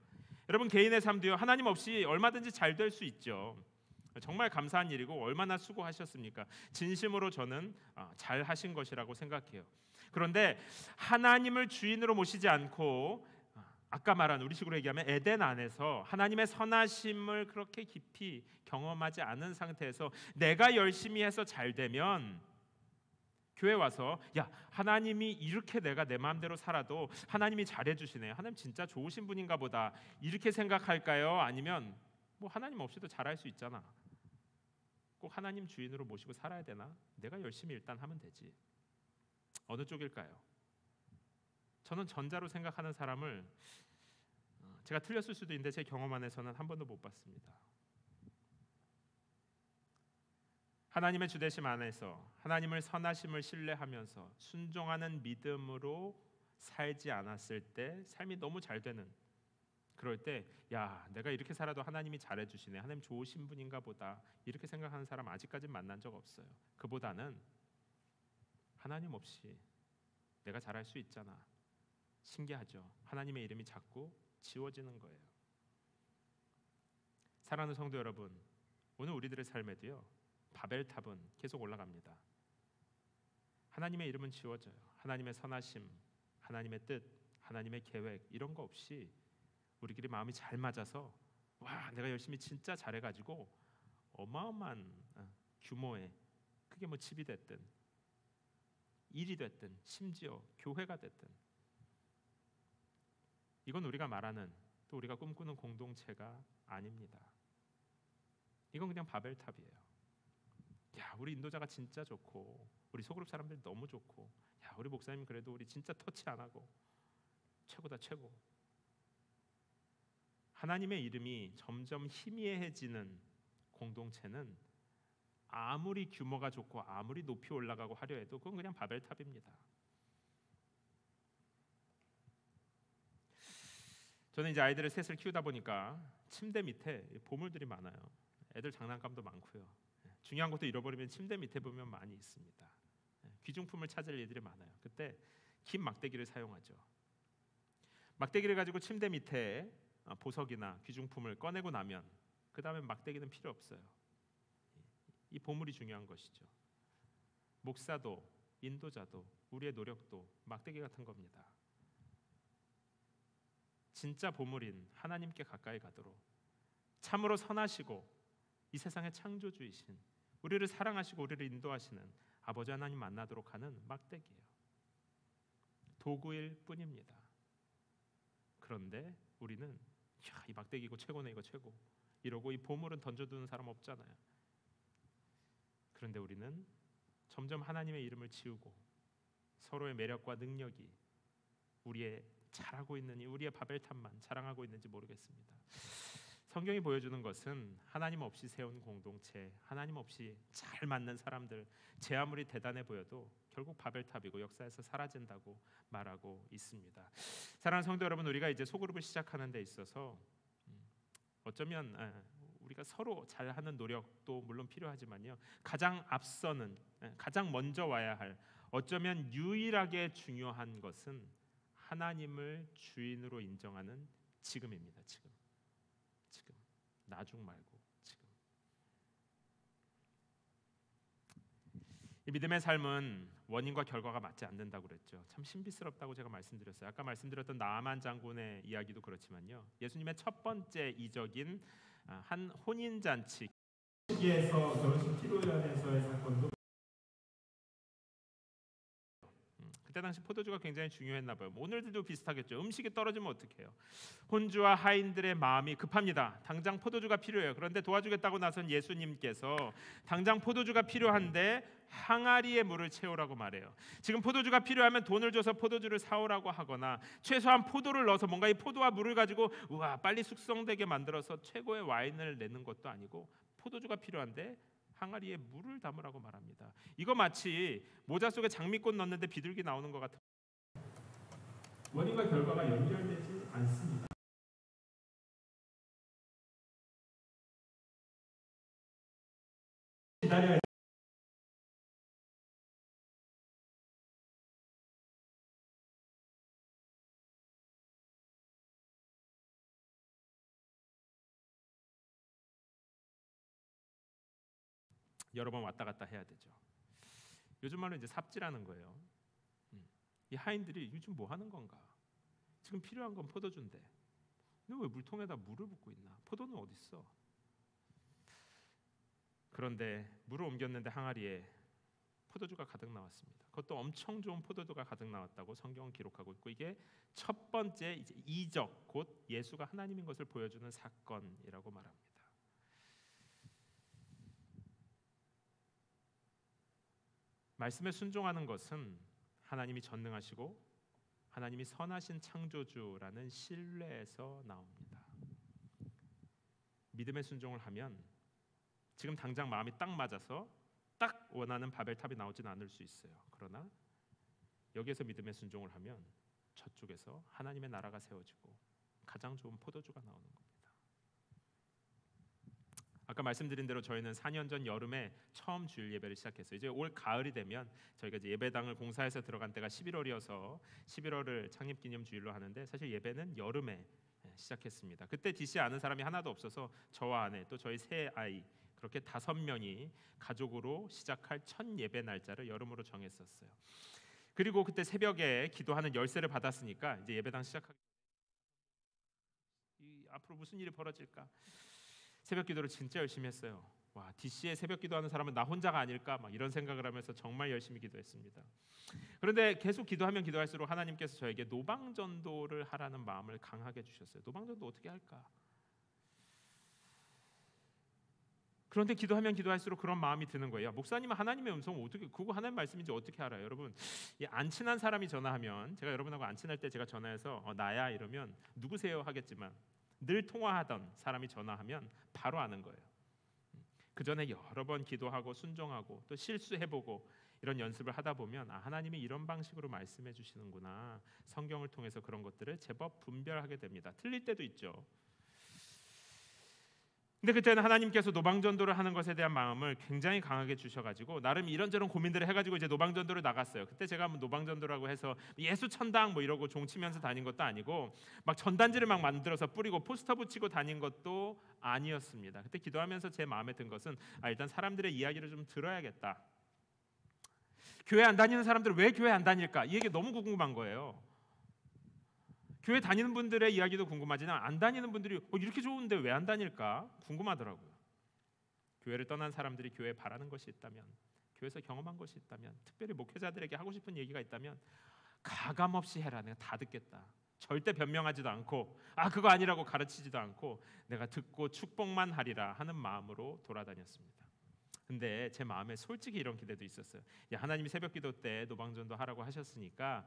여러분 개인의 삶도요, 하나님 없이 얼마든지 잘 될 수 있죠. 정말 감사한 일이고 얼마나 수고하셨습니까? 진심으로 저는 잘 하신 것이라고 생각해요. 그런데 하나님을 주인으로 모시지 않고 아까 말한 우리식으로 얘기하면 에덴 안에서 하나님의 선하심을 그렇게 깊이 경험하지 않은 상태에서 내가 열심히 해서 잘 되면 교회 와서 하나님이 이렇게 내가 내 마음대로 살아도 하나님이 잘해주시네, 하나님 진짜 좋으신 분인가 보다 이렇게 생각할까요? 아니면 뭐 하나님 없이도 잘할 수 있잖아, 꼭 하나님 주인으로 모시고 살아야 되나? 내가 열심히 일단 하면 되지. 어느 쪽일까요? 저는 전자로 생각하는 사람을 제가 틀렸을 수도 있는데 제 경험 안에서는 한 번도 못 봤습니다. 하나님의 주대심 안에서 하나님을 선하심을 신뢰하면서 순종하는 믿음으로 살지 않았을 때 삶이 너무 잘 되는, 그럴 때 내가 이렇게 살아도 하나님이 잘해주시네, 하나님 좋으신 분인가 보다 이렇게 생각하는 사람 아직까지 만난 적 없어요. 그보다는 하나님 없이 내가 잘할 수 있잖아, 신기하죠. 하나님의 이름이 자꾸 지워지는 거예요. 사랑하는 성도 여러분, 오늘 우리들의 삶에도요, 바벨탑은 계속 올라갑니다. 하나님의 이름은 지워져요. 하나님의 선하심, 하나님의 뜻, 하나님의 계획 이런 거 없이 우리끼리 마음이 잘 맞아서 내가 열심히 진짜 잘해가지고 어마어마한 규모의, 그게 뭐 집이 됐든 일이 됐든 심지어 교회가 됐든 이건 우리가 말하는 또 우리가 꿈꾸는 공동체가 아닙니다. 이건 그냥 바벨탑이에요. 야, 우리 인도자가 진짜 좋고 우리 소그룹 사람들 너무 좋고, 야, 우리 목사님 그래도 우리 진짜 터치 안 하고 최고다 최고. 하나님의 이름이 점점 희미해지는 공동체는 아무리 규모가 좋고 아무리 높이 올라가고 하려 해도 그건 그냥 바벨탑입니다. 저는 이제 아이들을 셋을 키우다 보니까 침대 밑에 보물들이 많아요. 애들 장난감도 많고요. 중요한 것도 잃어버리면 침대 밑에 보면 많이 있습니다. 귀중품을 찾을 일들이 많아요. 그때 긴 막대기를 사용하죠. 막대기를 가지고 침대 밑에 보석이나 귀중품을 꺼내고 나면 그 다음에 막대기는 필요 없어요. 이 보물이 중요한 것이죠. 목사도 인도자도 우리의 노력도 막대기 같은 겁니다. 진짜 보물인 하나님께 가까이 가도록 참으로 선하시고 이 세상의 창조주이신 우리를 사랑하시고 우리를 인도하시는 아버지 하나님 만나도록 하는 막대기예요. 도구일 뿐입니다. 그런데 우리는 야, 이 막대기 이거 최고네, 이거 최고 이러고 이 보물은 던져두는 사람 없잖아요. 그런데 우리는 점점 하나님의 이름을 지우고 서로의 매력과 능력이 우리의 잘하고 있느니 우리의 바벨탑만 자랑하고 있는지 모르겠습니다. 성경이 보여주는 것은 하나님 없이 세운 공동체, 하나님 없이 잘 맞는 사람들, 제 아무리 대단해 보여도 결국 바벨탑이고 역사에서 사라진다고 말하고 있습니다. 사랑하는 성도 여러분, 우리가 이제 소그룹을 시작하는 데 있어서 어쩌면 우리가 서로 잘하는 노력도 물론 필요하지만요, 가장 앞서는, 가장 먼저 와야 할, 어쩌면 유일하게 중요한 것은 하나님을 주인으로 인정하는 지금입니다. 지금 나중 말고 지금. 이 믿음의 삶은 원인과 결과가 맞지 않는다고 그랬죠. 참 신비스럽다고 제가 말씀드렸어요. 아까 말씀드렸던 나아만 장군의 이야기도 그렇지만요, 예수님의 첫 번째 이적인 한 혼인잔치 시기에서 결혼식 피로연에서의 사건도 그때 당시 포도주가 굉장히 중요했나 봐요. 오늘들도 비슷하겠죠. 음식이 떨어지면 어떡해요? 혼주와 하인들의 마음이 급합니다. 당장 포도주가 필요해요. 그런데 도와주겠다고 나선 예수님께서 당장 포도주가 필요한데 항아리에 물을 채우라고 말해요. 지금 포도주가 필요하면 돈을 줘서 포도주를 사오라고 하거나 최소한 포도를 넣어서 뭔가 이 포도와 물을 가지고 우와 빨리 숙성되게 만들어서 최고의 와인을 내는 것도 아니고 포도주가 필요한데 항아리에 물을 담으라고 말합니다. 이거 마치 모자 속에 장미꽃 넣는데 비둘기 나오는 것 같은, 원인과 결과가 연결되지 않습니다. 기다려야 여러 번 왔다 갔다 해야 되죠. 요즘 말로 이제 삽질하는 거예요. 이 하인들이 요즘 뭐 하는 건가? 지금 필요한 건 포도주인데 너 왜 물통에다 물을 붓고 있나? 포도는 어디 있어? 그런데 물을 옮겼는데 항아리에 포도주가 가득 나왔습니다. 그것도 엄청 좋은 포도주가 가득 나왔다고 성경은 기록하고 있고, 이게 첫 번째 이제 이적, 곧 예수가 하나님인 것을 보여주는 사건이라고 말합니다. 말씀에 순종하는 것은 하나님이 전능하시고 하나님이 선하신 창조주라는 신뢰에서 나옵니다. 믿음의 순종을 하면 지금 당장 마음이 딱 맞아서 딱 원하는 바벨탑이 나오지는 않을 수 있어요. 그러나 여기에서 믿음의 순종을 하면 저쪽에서 하나님의 나라가 세워지고 가장 좋은 포도주가 나오는 겁니다. 아까 말씀드린 대로 저희는 4년 전 여름에 처음 주일 예배를 시작했어요. 이제 올 가을이 되면 저희가 이제 예배당을 공사해서 들어간 때가 11월이어서 11월을 창립기념 주일로 하는데, 사실 예배는 여름에 시작했습니다. 그때 DC 아는 사람이 하나도 없어서 저와 아내 또 저희 세 아이 그렇게 5명이 가족으로 시작할 첫 예배 날짜를 여름으로 정했었어요. 그리고 그때 새벽에 기도하는 열쇠를 받았으니까 이제 예배당 시작하기 앞으로 무슨 일이 벌어질까? 새벽 기도를 진짜 열심히 했어요. 와, DC에 새벽 기도하는 사람은 나 혼자가 아닐까 막 이런 생각을 하면서 정말 열심히 기도했습니다. 그런데 계속 기도하면 기도할수록 하나님께서 저에게 노방전도를 하라는 마음을 강하게 주셨어요. 노방전도 어떻게 할까? 그런데 기도하면 기도할수록 그런 마음이 드는 거예요. 목사님은 하나님의 음성을 어떻게, 그거 하나님 말씀인지 어떻게 알아요? 여러분, 안 친한 사람이 전화하면, 제가 여러분하고 안 친할 때 제가 전화해서 나야 이러면 누구세요 하겠지만, 늘 통화하던 사람이 전화하면 바로 아는 거예요. 그 전에 여러 번 기도하고 순종하고 또 실수해보고 이런 연습을 하다 보면 하나님이 이런 방식으로 말씀해 주시는구나. 성경을 통해서 그런 것들을 제법 분별하게 됩니다. 틀릴 때도 있죠. 근데 그때는 하나님께서 노방전도를 하는 것에 대한 마음을 굉장히 강하게 주셔가지고 나름 이런저런 고민들을 해가지고 이제 노방전도를 나갔어요. 그때 제가 노방전도라고 해서 예수천당 뭐 이러고 종치면서 다닌 것도 아니고 막 전단지를 막 만들어서 뿌리고 포스터 붙이고 다닌 것도 아니었습니다. 그때 기도하면서 제 마음에 든 것은 일단 사람들의 이야기를 좀 들어야겠다. 교회 안 다니는 사람들은 왜 교회 안 다닐까? 이 얘기 너무 궁금한 거예요. 교회 다니는 분들의 이야기도 궁금하지만 안 다니는 분들이 이렇게 좋은데 왜 안 다닐까 궁금하더라고요. 교회를 떠난 사람들이 교회에 바라는 것이 있다면, 교회에서 경험한 것이 있다면, 특별히 목회자들에게 하고 싶은 얘기가 있다면 가감 없이 해라. 내가 다 듣겠다. 절대 변명하지도 않고 그거 아니라고 가르치지도 않고 내가 듣고 축복만 하리라 하는 마음으로 돌아다녔습니다. 근데 제 마음에 솔직히 이런 기대도 있었어요. 하나님이 새벽 기도 때 노방전도 하라고 하셨으니까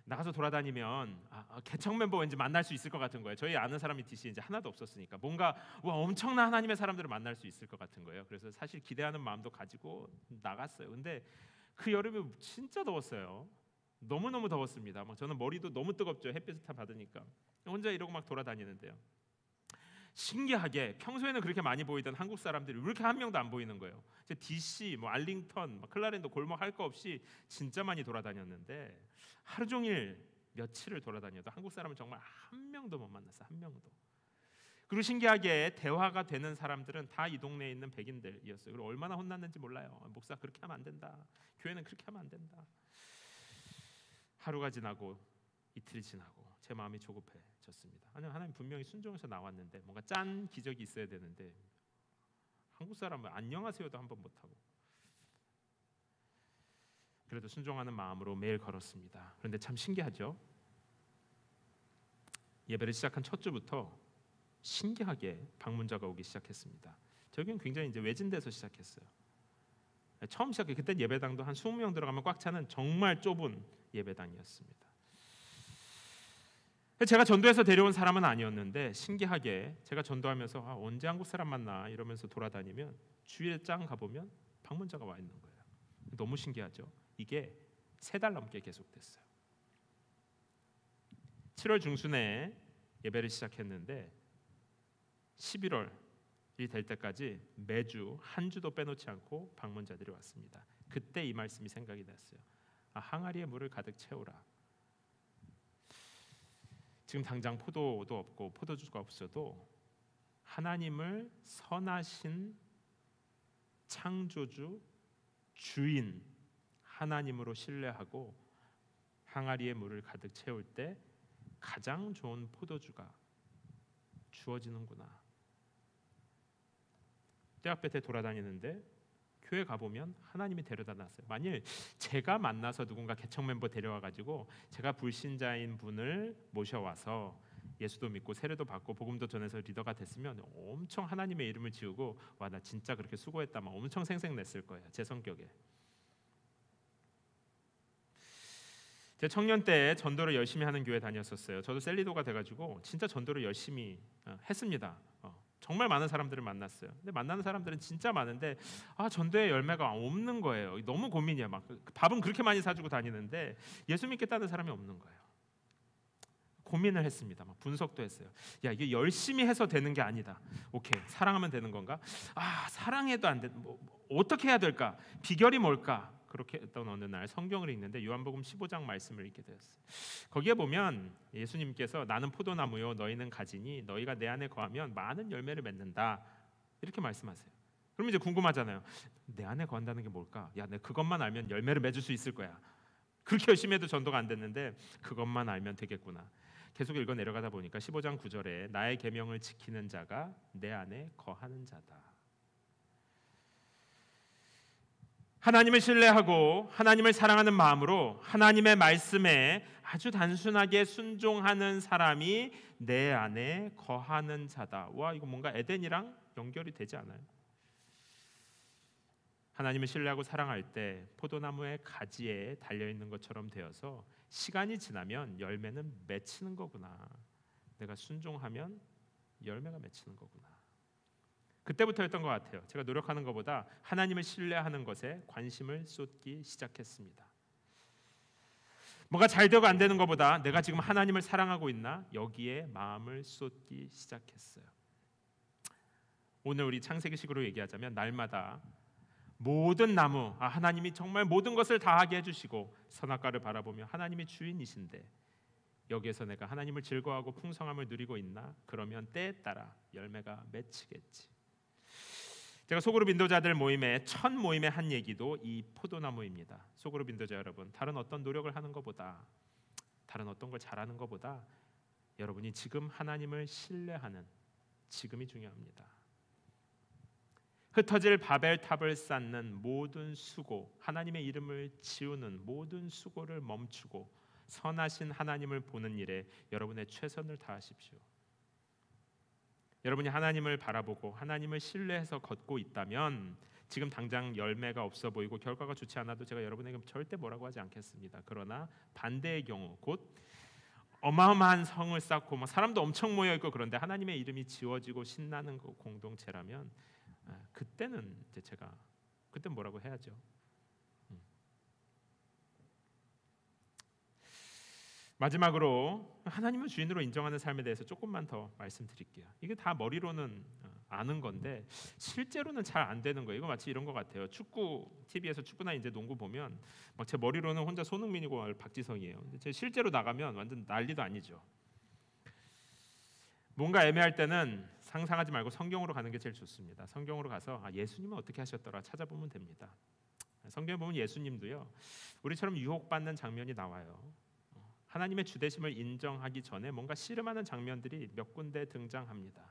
나가서 돌아다니면 개척 멤버 왠지 만날 수 있을 것 같은 거예요. 저희 아는 사람이 DC에 이제 하나도 없었으니까 뭔가 엄청난 하나님의 사람들을 만날 수 있을 것 같은 거예요. 그래서 사실 기대하는 마음도 가지고 나갔어요. 근데 그 여름에 진짜 더웠어요. 너무너무 더웠습니다. 저는 머리도 너무 뜨겁죠. 햇빛을 다 받으니까. 혼자 이러고 막 돌아다니는데요. 신기하게 평소에는 그렇게 많이 보이던 한국 사람들이 왜 이렇게 한 명도 안 보이는 거예요. DC, 알링턴, 클라렌도 골목 할 거 없이 진짜 많이 돌아다녔는데 하루 종일 며칠을 돌아다녀도 한국 사람은 정말 한 명도 못 만났어요. 한 명도. 그리고 신기하게 대화가 되는 사람들은 다 이 동네에 있는 백인들이었어요. 그리고 얼마나 혼났는지 몰라요. 목사 그렇게 하면 안 된다. 교회는 그렇게 하면 안 된다. 하루가 지나고 이틀이 지나고 제 마음이 조급해졌습니다. 하나님 분명히 순종해서 나왔는데 뭔가 짠 기적이 있어야 되는데 한국 사람은 안녕하세요도 한번 못하고. 그래도 순종하는 마음으로 매일 걸었습니다. 그런데 참 신기하죠. 예배를 시작한 첫 주부터 신기하게 방문자가 오기 시작했습니다. 저기는 굉장히 이제 외진데서 시작했어요. 처음 시작해 그때 예배당도 한 20명 들어가면 꽉 차는 정말 좁은 예배당이었습니다. 제가 전도해서 데려온 사람은 아니었는데 신기하게 제가 전도하면서 언제 한국 사람 만나 이러면서 돌아다니면 주일에 짱 가보면 방문자가 와 있는 거예요. 너무 신기하죠. 이게 3달 넘게 계속됐어요. 7월 중순에 예배를 시작했는데 11월이 될 때까지 매주 한 주도 빼놓지 않고 방문자들이 왔습니다. 그때 이 말씀이 생각이 났어요. 항아리에 물을 가득 채우라. 지금 당장 포도도 없고 포도주가 없어도 하나님을 선하신 창조주 주인 하나님으로 신뢰하고 항아리에 물을 가득 채울 때 가장 좋은 포도주가 주어지는구나. 대학볕에 돌아다니는데 교회 가보면 하나님이 데려다 놨어요. 만일 제가 만나서 누군가 개척 멤버 데려와가지고 제가 불신자인 분을 모셔와서 예수도 믿고 세례도 받고 복음도 전해서 리더가 됐으면 엄청 하나님의 이름을 지우고 나 진짜 그렇게 수고했다 막 엄청 생색냈을 거예요. 제 성격에. 제 청년 때 전도를 열심히 하는 교회 다녔었어요. 저도 셀리도가 돼가지고 진짜 전도를 열심히 했습니다. 정말 많은 사람들을 만났어요. 근데 만나는 사람들은 진짜 많은데 전도의 열매가 없는 거예요. 너무 고민이야. 막 밥은 그렇게 많이 사주고 다니는데 예수 믿겠다는 사람이 없는 거예요. 고민을 했습니다. 막 분석도 했어요. 이게 열심히 해서 되는 게 아니다. 오케이, 사랑하면 되는 건가? 사랑해도 안 돼. 어떻게 해야 될까? 비결이 뭘까? 그렇게 했던 어느 날 성경을 읽는데 요한복음 15장 말씀을 읽게 되었어요. 거기에 보면 예수님께서 나는 포도나무요 너희는 가지니 너희가 내 안에 거하면 많은 열매를 맺는다 이렇게 말씀하세요. 그럼 이제 궁금하잖아요. 내 안에 거한다는 게 뭘까? 내가 그것만 알면 열매를 맺을 수 있을 거야. 그렇게 열심히 해도 전도가 안 됐는데 그것만 알면 되겠구나. 계속 읽어 내려가다 보니까 15장 9절에 나의 계명을 지키는 자가 내 안에 거하는 자다. 하나님을 신뢰하고 하나님을 사랑하는 마음으로 하나님의 말씀에 아주 단순하게 순종하는 사람이 내 안에 거하는 자다. 와, 이거 뭔가 에덴이랑 연결이 되지 않아요? 하나님을 신뢰하고 사랑할 때 포도나무의 가지에 달려있는 것처럼 되어서 시간이 지나면 열매는 맺히는 거구나. 내가 순종하면 열매가 맺히는 거구나. 그때부터였던 것 같아요. 제가 노력하는 것보다 하나님을 신뢰하는 것에 관심을 쏟기 시작했습니다. 뭐가 잘 되고 안 되는 것보다 내가 지금 하나님을 사랑하고 있나? 여기에 마음을 쏟기 시작했어요. 오늘 우리 창세기식으로 얘기하자면 날마다 모든 나무, 하나님이 정말 모든 것을 다하게 해주시고 선악과를 바라보며 하나님이 주인이신데 여기에서 내가 하나님을 즐거워하고 풍성함을 누리고 있나? 그러면 때에 따라 열매가 맺히겠지. 제가 소그룹 인도자들 모임의 첫 모임의 한 얘기도 이 포도나무입니다. 소그룹 인도자 여러분, 다른 어떤 노력을 하는 것보다, 다른 어떤 걸 잘하는 것보다 여러분이 지금 하나님을 신뢰하는 지금이 중요합니다. 흩어질 바벨탑을 쌓는 모든 수고, 하나님의 이름을 지우는 모든 수고를 멈추고 선하신 하나님을 보는 일에 여러분의 최선을 다하십시오. 여러분이 하나님을 바라보고 하나님을 신뢰해서 걷고 있다면 지금 당장 열매가 없어 보이고 결과가 좋지 않아도 제가 여러분에게 절대 뭐라고 하지 않겠습니다. 그러나 반대의 경우, 곧 어마어마한 성을 쌓고 사람도 엄청 모여 있고 그런데 하나님의 이름이 지워지고 신나는 공동체라면 그때는 이제 제가 그때 뭐라고 해야죠. 마지막으로 하나님을 주인으로 인정하는 삶에 대해서 조금만 더 말씀드릴게요. 이게 다 머리로는 아는 건데 실제로는 잘 안 되는 거예요. 이거 마치 이런 것 같아요. 축구 TV에서 축구나 이제 농구 보면 막 제 머리로는 혼자 손흥민이고 박지성이에요. 근데 제 실제로 나가면 완전 난리도 아니죠. 뭔가 애매할 때는 상상하지 말고 성경으로 가는 게 제일 좋습니다. 성경으로 가서 예수님은 어떻게 하셨더라 찾아보면 됩니다. 성경에 보면 예수님도요 우리처럼 유혹받는 장면이 나와요. 하나님의 주되심을 인정하기 전에 뭔가 씨름하는 장면들이 몇 군데 등장합니다.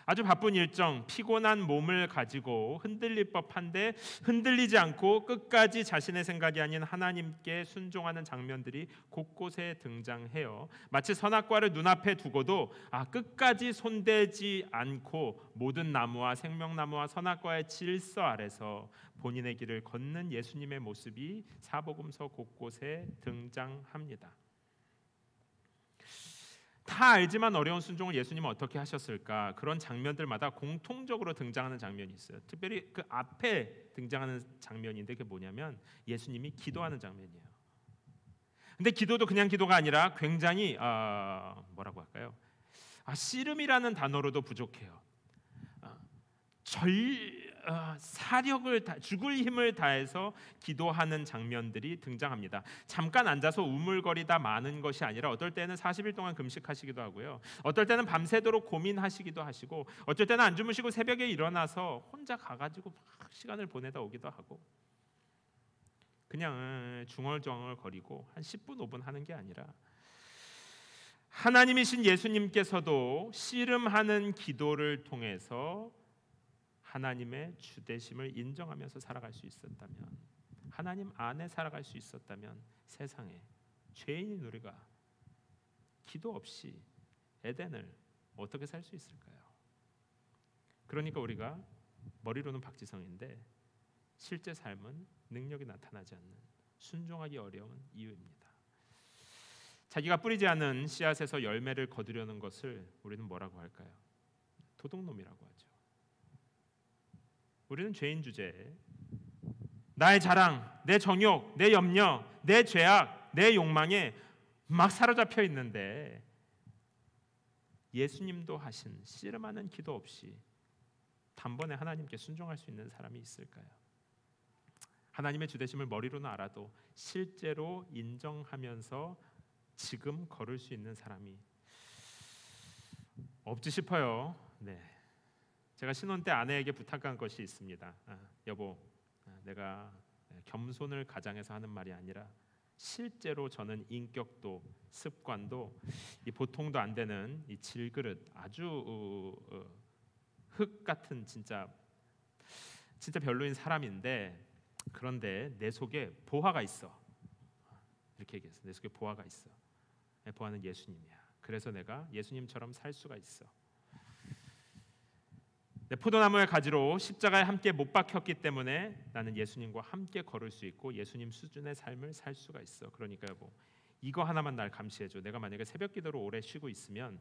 아주 바쁜 일정, 피곤한 몸을 가지고 흔들릴 법한데 흔들리지 않고 끝까지 자신의 생각이 아닌 하나님께 순종하는 장면들이 곳곳에 등장해요. 마치 선악과를 눈앞에 두고도 끝까지 손대지 않고 모든 나무와 생명나무와 선악과의 질서 아래서 본인의 길을 걷는 예수님의 모습이 사복음서 곳곳에 등장합니다. 다 알지만 어려운 순종을 예수님은 어떻게 하셨을까? 그런 장면들마다 공통적으로 등장하는 장면이 있어요. 특별히 그 앞에 등장하는 장면인데 그게 뭐냐면 예수님이 기도하는 장면이에요. 근데 기도도 그냥 기도가 아니라 굉장히 뭐라고 할까요? 씨름이라는 단어로도 부족해요. 사력을 죽을 힘을 다해서 기도하는 장면들이 등장합니다. 잠깐 앉아서 우물거리다 마는 것이 아니라 어떨 때는 40일 동안 금식하시기도 하고요. 어떨 때는 밤새도록 고민하시기도 하시고 어쩔 때는 안 주무시고 새벽에 일어나서 혼자 가가지고 막 시간을 보내다 오기도 하고 그냥 중얼중얼거리고 한 10분 5분 하는 게 아니라 하나님이신 예수님께서도 씨름하는 기도를 통해서 하나님의 주되심을 인정하면서 살아갈 수 있었다면, 하나님 안에 살아갈 수 있었다면 세상에 죄인인 우리가 기도 없이 에덴을 어떻게 살 수 있을까요? 그러니까 우리가 머리로는 박지성인데 실제 삶은 능력이 나타나지 않는, 순종하기 어려운 이유입니다. 자기가 뿌리지 않은 씨앗에서 열매를 거두려는 것을 우리는 뭐라고 할까요? 도둑놈이라고 하죠. 우리는 죄인 주제에 나의 자랑, 내 정욕, 내 염려, 내 죄악, 내 욕망에 막 사로잡혀 있는데 예수님도 하신 씨름하는 기도 없이 단번에 하나님께 순종할 수 있는 사람이 있을까요? 하나님의 주되심을 머리로는 알아도 실제로 인정하면서 지금 걸을 수 있는 사람이 없지 싶어요. 네. 제가 신혼 때 아내에게 부탁한 것이 있습니다. 여보, 내가 겸손을 가장해서 하는 말이 아니라 실제로 저는 인격도 습관도 이 보통도 안 되는 이 질그릇 아주 흙 같은 진짜 별로인 사람인데 그런데 내 속에 보화가 있어. 이렇게 얘기했어. 내 속에 보화가 있어. 내 보화는 예수님이야. 그래서 내가 예수님처럼 살 수가 있어. 내 포도나무의 가지로 십자가에 함께 못 박혔기 때문에 나는 예수님과 함께 걸을 수 있고 예수님 수준의 삶을 살 수가 있어. 그러니까 여보, 이거 하나만 날 감시해줘. 내가 만약에 새벽기도를 오래 쉬고 있으면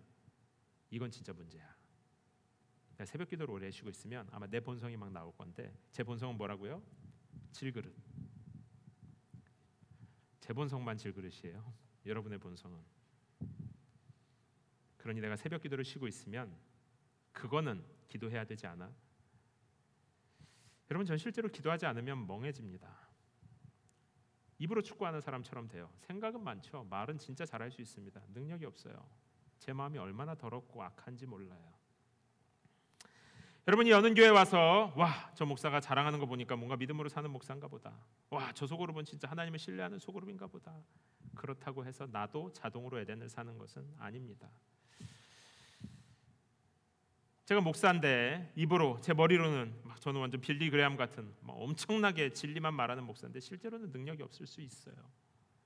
이건 진짜 문제야. 내가 새벽기도를 오래 쉬고 있으면 아마 내 본성이 막 나올 건데, 제 본성은 뭐라고요? 질그릇. 제 본성만 질그릇이에요. 여러분의 본성은. 그러니 내가 새벽기도를 쉬고 있으면 그거는 기도해야 되지 않아? 여러분, 전 실제로 기도하지 않으면 멍해집니다. 입으로 축구하는 사람처럼 돼요. 생각은 많죠. 말은 진짜 잘할 수 있습니다. 능력이 없어요. 제 마음이 얼마나 더럽고 악한지 몰라요. 여러분이 여는 교회 와서 와, 저 목사가 자랑하는 거 보니까 뭔가 믿음으로 사는 목사인가 보다. 와, 저 소그룹은 진짜 하나님을 신뢰하는 소그룹인가 보다. 그렇다고 해서 나도 자동으로 에덴을 사는 것은 아닙니다. 제가 목사인데 입으로, 제 머리로는 막 저는 완전 빌리 그레함 같은 막 엄청나게 진리만 말하는 목사인데 실제로는 능력이 없을 수 있어요.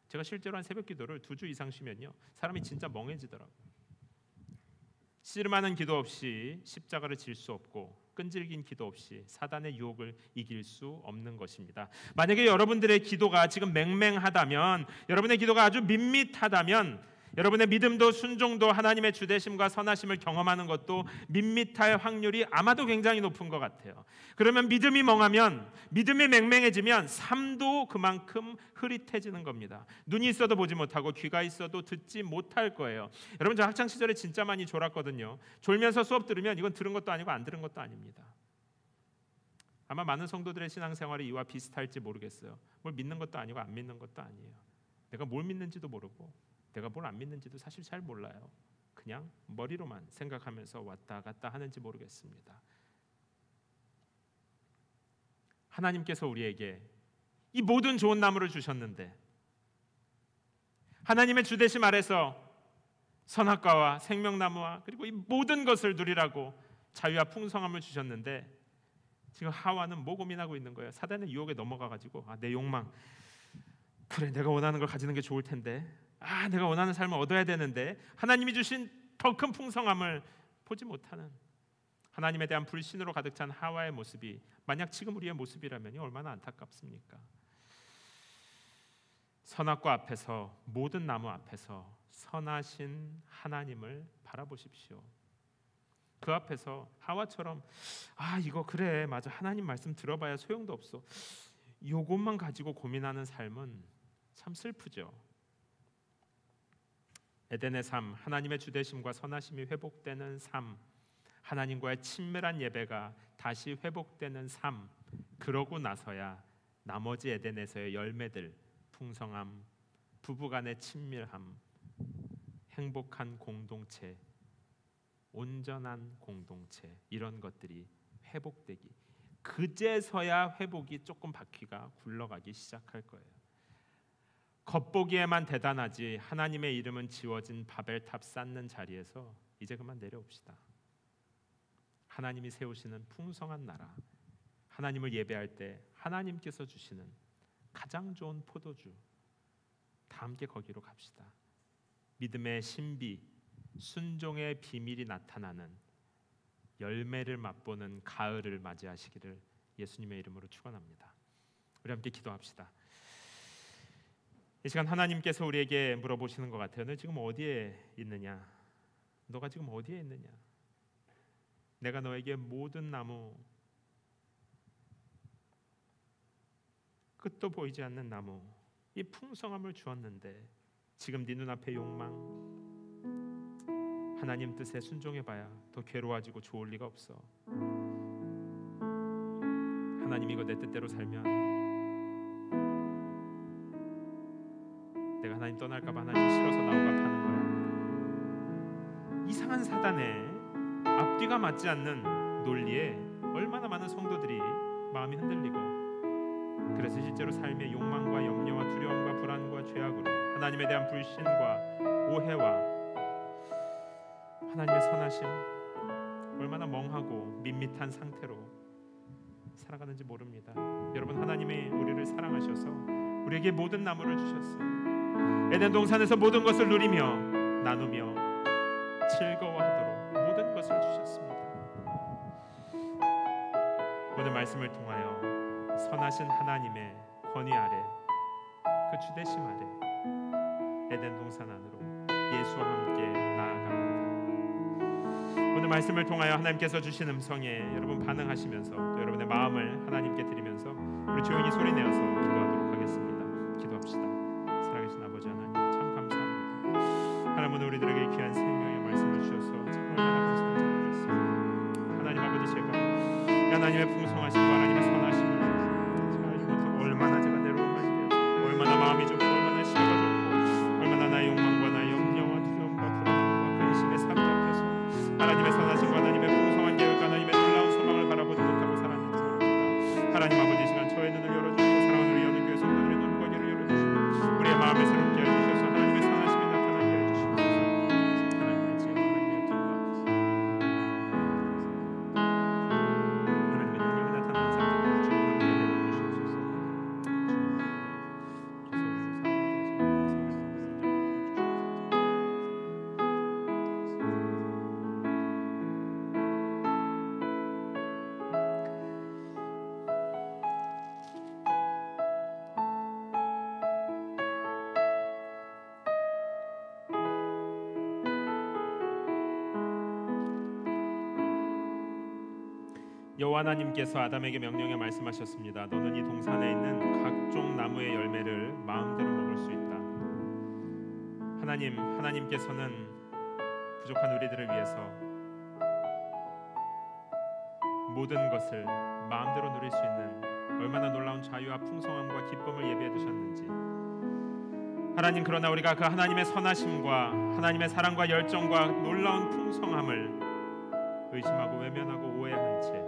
제가 실제로 한 새벽기도를 2주 이상 쉬면요, 사람이 진짜 멍해지더라고요. 씨름하는 기도 없이 십자가를 질 수 없고 끈질긴 기도 없이 사단의 유혹을 이길 수 없는 것입니다. 만약에 여러분들의 기도가 지금 맹맹하다면, 여러분의 기도가 아주 밋밋하다면, 여러분의 믿음도 순종도 하나님의 주대심과 선하심을 경험하는 것도 밋밋할 확률이 아마도 굉장히 높은 것 같아요. 그러면 믿음이 멍하면, 믿음이 맹맹해지면 삶도 그만큼 흐릿해지는 겁니다. 눈이 있어도 보지 못하고 귀가 있어도 듣지 못할 거예요. 여러분, 저 학창 시절에 진짜 많이 졸았거든요. 졸면서 수업 들으면 이건 들은 것도 아니고 안 들은 것도 아닙니다. 아마 많은 성도들의 신앙생활이 이와 비슷할지 모르겠어요. 뭘 믿는 것도 아니고 안 믿는 것도 아니에요. 내가 뭘 믿는지도 모르고 내가 뭘 안 믿는지도 사실 잘 몰라요. 그냥 머리로만 생각하면서 왔다 갔다 하는지 모르겠습니다. 하나님께서 우리에게 이 모든 좋은 나무를 주셨는데, 하나님의 주대심 아래서 선악과와 생명나무와 그리고 이 모든 것을 누리라고 자유와 풍성함을 주셨는데, 지금 하와는 뭐 고민하고 있는 거예요? 사단의 유혹에 넘어가가지고 내 욕망, 그래 내가 원하는 걸 가지는 게 좋을 텐데, 내가 원하는 삶을 얻어야 되는데 하나님이 주신 더 큰 풍성함을 보지 못하는, 하나님에 대한 불신으로 가득 찬 하와의 모습이 만약 지금 우리의 모습이라면 얼마나 안타깝습니까? 선악과 앞에서, 모든 나무 앞에서 선하신 하나님을 바라보십시오. 그 앞에서 하와처럼 이거 그래 맞아, 하나님 말씀 들어봐야 소용도 없어, 이것만 가지고 고민하는 삶은 참 슬프죠. 에덴의 삶, 하나님의 주대심과 선하심이 회복되는 삶, 하나님과의 친밀한 예배가 다시 회복되는 삶, 그러고 나서야 나머지 에덴에서의 열매들, 풍성함, 부부간의 친밀함, 행복한 공동체, 온전한 공동체, 이런 것들이 회복되기, 그제서야 회복이 조금 바퀴가 굴러가기 시작할 거예요. 겉보기에만 대단하지 하나님의 이름은 지워진 바벨탑 쌓는 자리에서 이제 그만 내려옵시다. 하나님이 세우시는 풍성한 나라, 하나님을 예배할 때 하나님께서 주시는 가장 좋은 포도주, 다 함께 거기로 갑시다. 믿음의 신비, 순종의 비밀이 나타나는 열매를 맛보는 가을을 맞이하시기를 예수님의 이름으로 축원합니다. 우리 함께 기도합시다. 이 시간 하나님께서 우리에게 물어보시는 것 같아요. 너 지금 어디에 있느냐? 너가 지금 어디에 있느냐? 내가 너에게 모든 나무, 끝도 보이지 않는 나무, 이 풍성함을 주었는데 지금 네 눈앞의 욕망, 하나님 뜻에 순종해봐야 더 괴로워지고 좋을 리가 없어. 하나님, 이거 내 뜻대로 살면 내가 하나님 떠날까 봐 하나님 싫어서 나오가 파는 거야. 이상한 사단의 앞뒤가 맞지 않는 논리에 얼마나 많은 성도들이 마음이 흔들리고, 그래서 실제로 삶의 욕망과 염려와 두려움과 불안과 죄악으로 하나님에 대한 불신과 오해와 하나님의 선하심, 얼마나 멍하고 밋밋한 상태로 살아가는지 모릅니다. 여러분, 하나님이 우리를 사랑하셔서 우리에게 모든 나무를 주셨어요. 에덴 동산에서 모든 것을 누리며 나누며 즐거워하도록 모든 것을 주셨습니다. 오늘 말씀을 통하여 선하신 하나님의 권위 아래, 그 주대심 아래 에덴 동산 안으로 예수와 함께 나아갑니다. 오늘 말씀을 통하여 하나님께서 주신 음성에 여러분 반응하시면서 또 여러분의 마음을 하나님께 드리면서 우리 조용히 소리내어서 기도하도록 하겠습니다. 기도합시다. 살아계신 아버지 하나님, 참 감사합니다. 하나님, 오늘 우리들에게 귀한 생명의 말씀을 주셔서 참 얼마나 감사한지 모르겠습니다. 하나님 아버지, 제가 하나님의 풍성하심과 하나님의 선하심을 제가 알지 못하고 얼마나 제가 내로움을 되었고 얼마나 마음이 좁고 얼마나 시야가 좁고 얼마나 나의 욕망과 나의 염려와 두려움과 불안함과 근심에 사로잡혀서 하나님의 선하심과 하나님의 풍성한 계획과 하나님의 놀라운 소망을 바라보지 못하고 살았는지 모릅니다. 하나님 아버지, 이 시간 저의 눈을 열어주시고 사랑하는 우리 연은교회 성도들의 눈꺼리를 열어주시고 우리의 마음에 새롭게 해주셔서 하나님의 선하심이 나타나게 해주시옵소서. 하나님의 지혜와 하나님의 기와 하나님의 능력이 나타나는 상태로 주님 함께 내려주시옵소서. 여호와 하나님께서 아담에게 명령해 말씀하셨습니다. 너는 이 동산에 있는 각종 나무의 열매를 마음대로 먹을 수 있다. 하나님께서는 부족한 우리들을 위해서 모든 것을 마음대로 누릴 수 있는 얼마나 놀라운 자유와 풍성함과 기쁨을 예비해 두셨는지. 하나님, 그러나 우리가 그 하나님의 선하심과 하나님의 사랑과 열정과 놀라운 풍성함을 의심하고 외면하고 오해한 채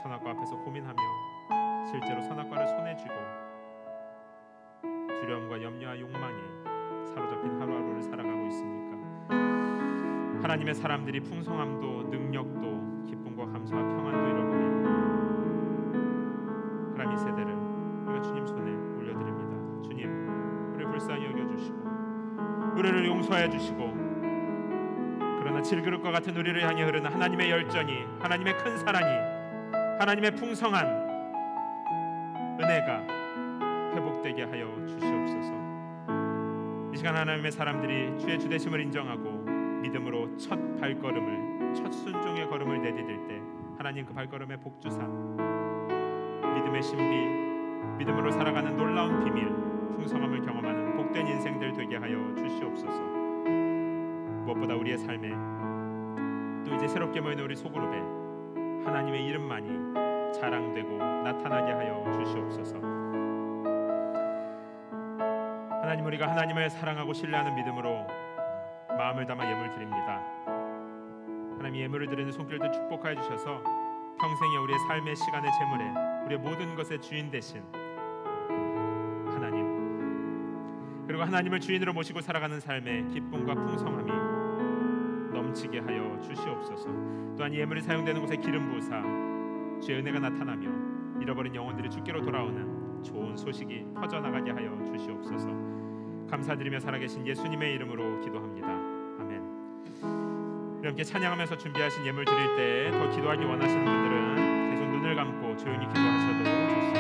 선악과 앞에서 고민하며 실제로 선악과를 손에 쥐고 두려움과 염려와 욕망에 사로잡힌 하루하루를 살아가고 있습니까? 하나님의 사람들이 풍성함도 능력도 기쁨과 감사와 평안도 잃어버린 하나님 이 세대를 우리가 주님 손에 올려드립니다. 주님, 우리를 불쌍히 여겨주시고 우리를 용서해 주시고, 그러나 질그릇과 같은 우리를 향해 흐르는 하나님의 열정이, 하나님의 큰 사랑이, 하나님의 풍성한 은혜가 회복되게 하여 주시옵소서. 이 시간 하나님의 사람들이 주의 주되심을 인정하고 믿음으로 첫 발걸음을, 첫 순종의 걸음을 내디딜 때 하나님 그 발걸음의 복주사, 믿음의 신비, 믿음으로 살아가는 놀라운 비밀, 풍성함을 경험하는 복된 인생들 되게 하여 주시옵소서. 무엇보다 우리의 삶에 또 이제 새롭게 모이는 우리 소그룹에 하나님의 이름만이 자랑되고 나타나게 하여 주시옵소서. 하나님, 우리가 하나님을 사랑하고 신뢰하는 믿음으로 마음을 담아 예물 드립니다. 하나님, 예물을 드리는 손길들 축복하여 주셔서 평생에 우리의 삶의 시간의 재물에 우리의 모든 것의 주인 되신 하나님, 그리고 하나님을 주인으로 모시고 살아가는 삶의 기쁨과 풍성함이 넘치게 하여 주시옵소서. 또한 예물이 사용되는 곳에 기름 부으사 주의 은혜가 나타나며 잃어버린 영혼들이 주께로 돌아오는 좋은 소식이 퍼져나가게 하여 주시옵소서. 감사드리며 살아계신 예수님의 이름으로 기도합니다. 아멘. 우리 함께 찬양하면서 준비하신 예물 드릴 때 더 기도하기 원하시는 분들은 계속 눈을 감고 조용히 기도하셔도 좋습니다.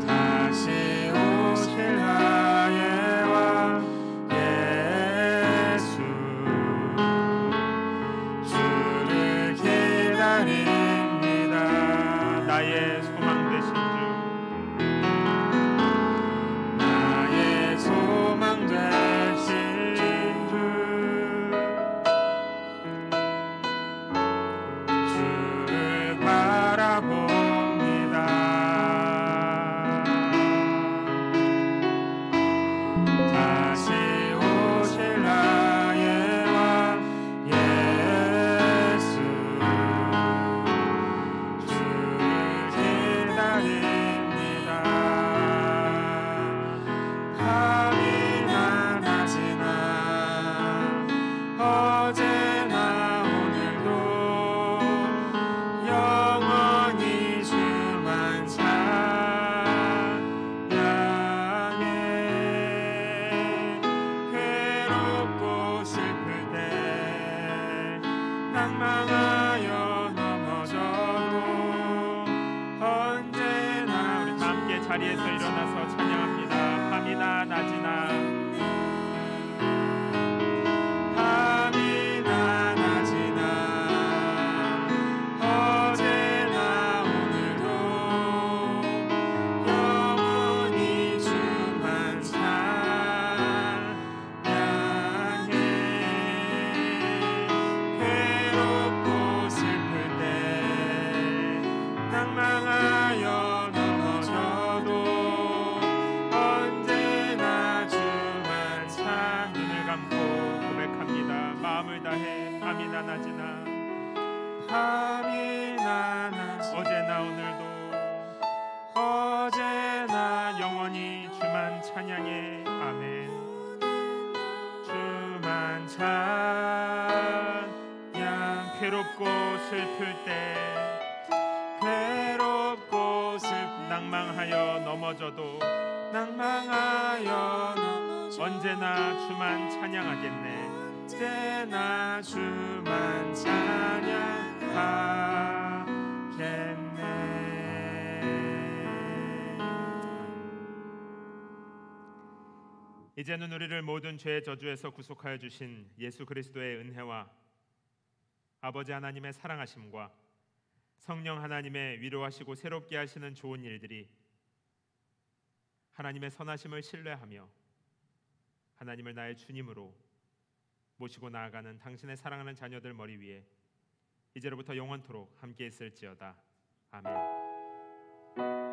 다시 주만 찬양해. 아멘. 주만 찬양. 괴롭고 슬플 때, 괴롭고 낭망하여 넘어져도 언제나 주만 찬양하겠네. 언제나 주만 찬양하겠네. 이제는 우리를 모든 죄의 저주에서 구속하여 주신 예수 그리스도의 은혜와 아버지 하나님의 사랑하심과 성령 하나님의 위로하시고 새롭게 하시는 좋은 일들이 하나님의 선하심을 신뢰하며 하나님을 나의 주님으로 모시고 나아가는 당신의 사랑하는 자녀들 머리 위에 이제로부터 영원토록 함께 있을지어다. 아멘.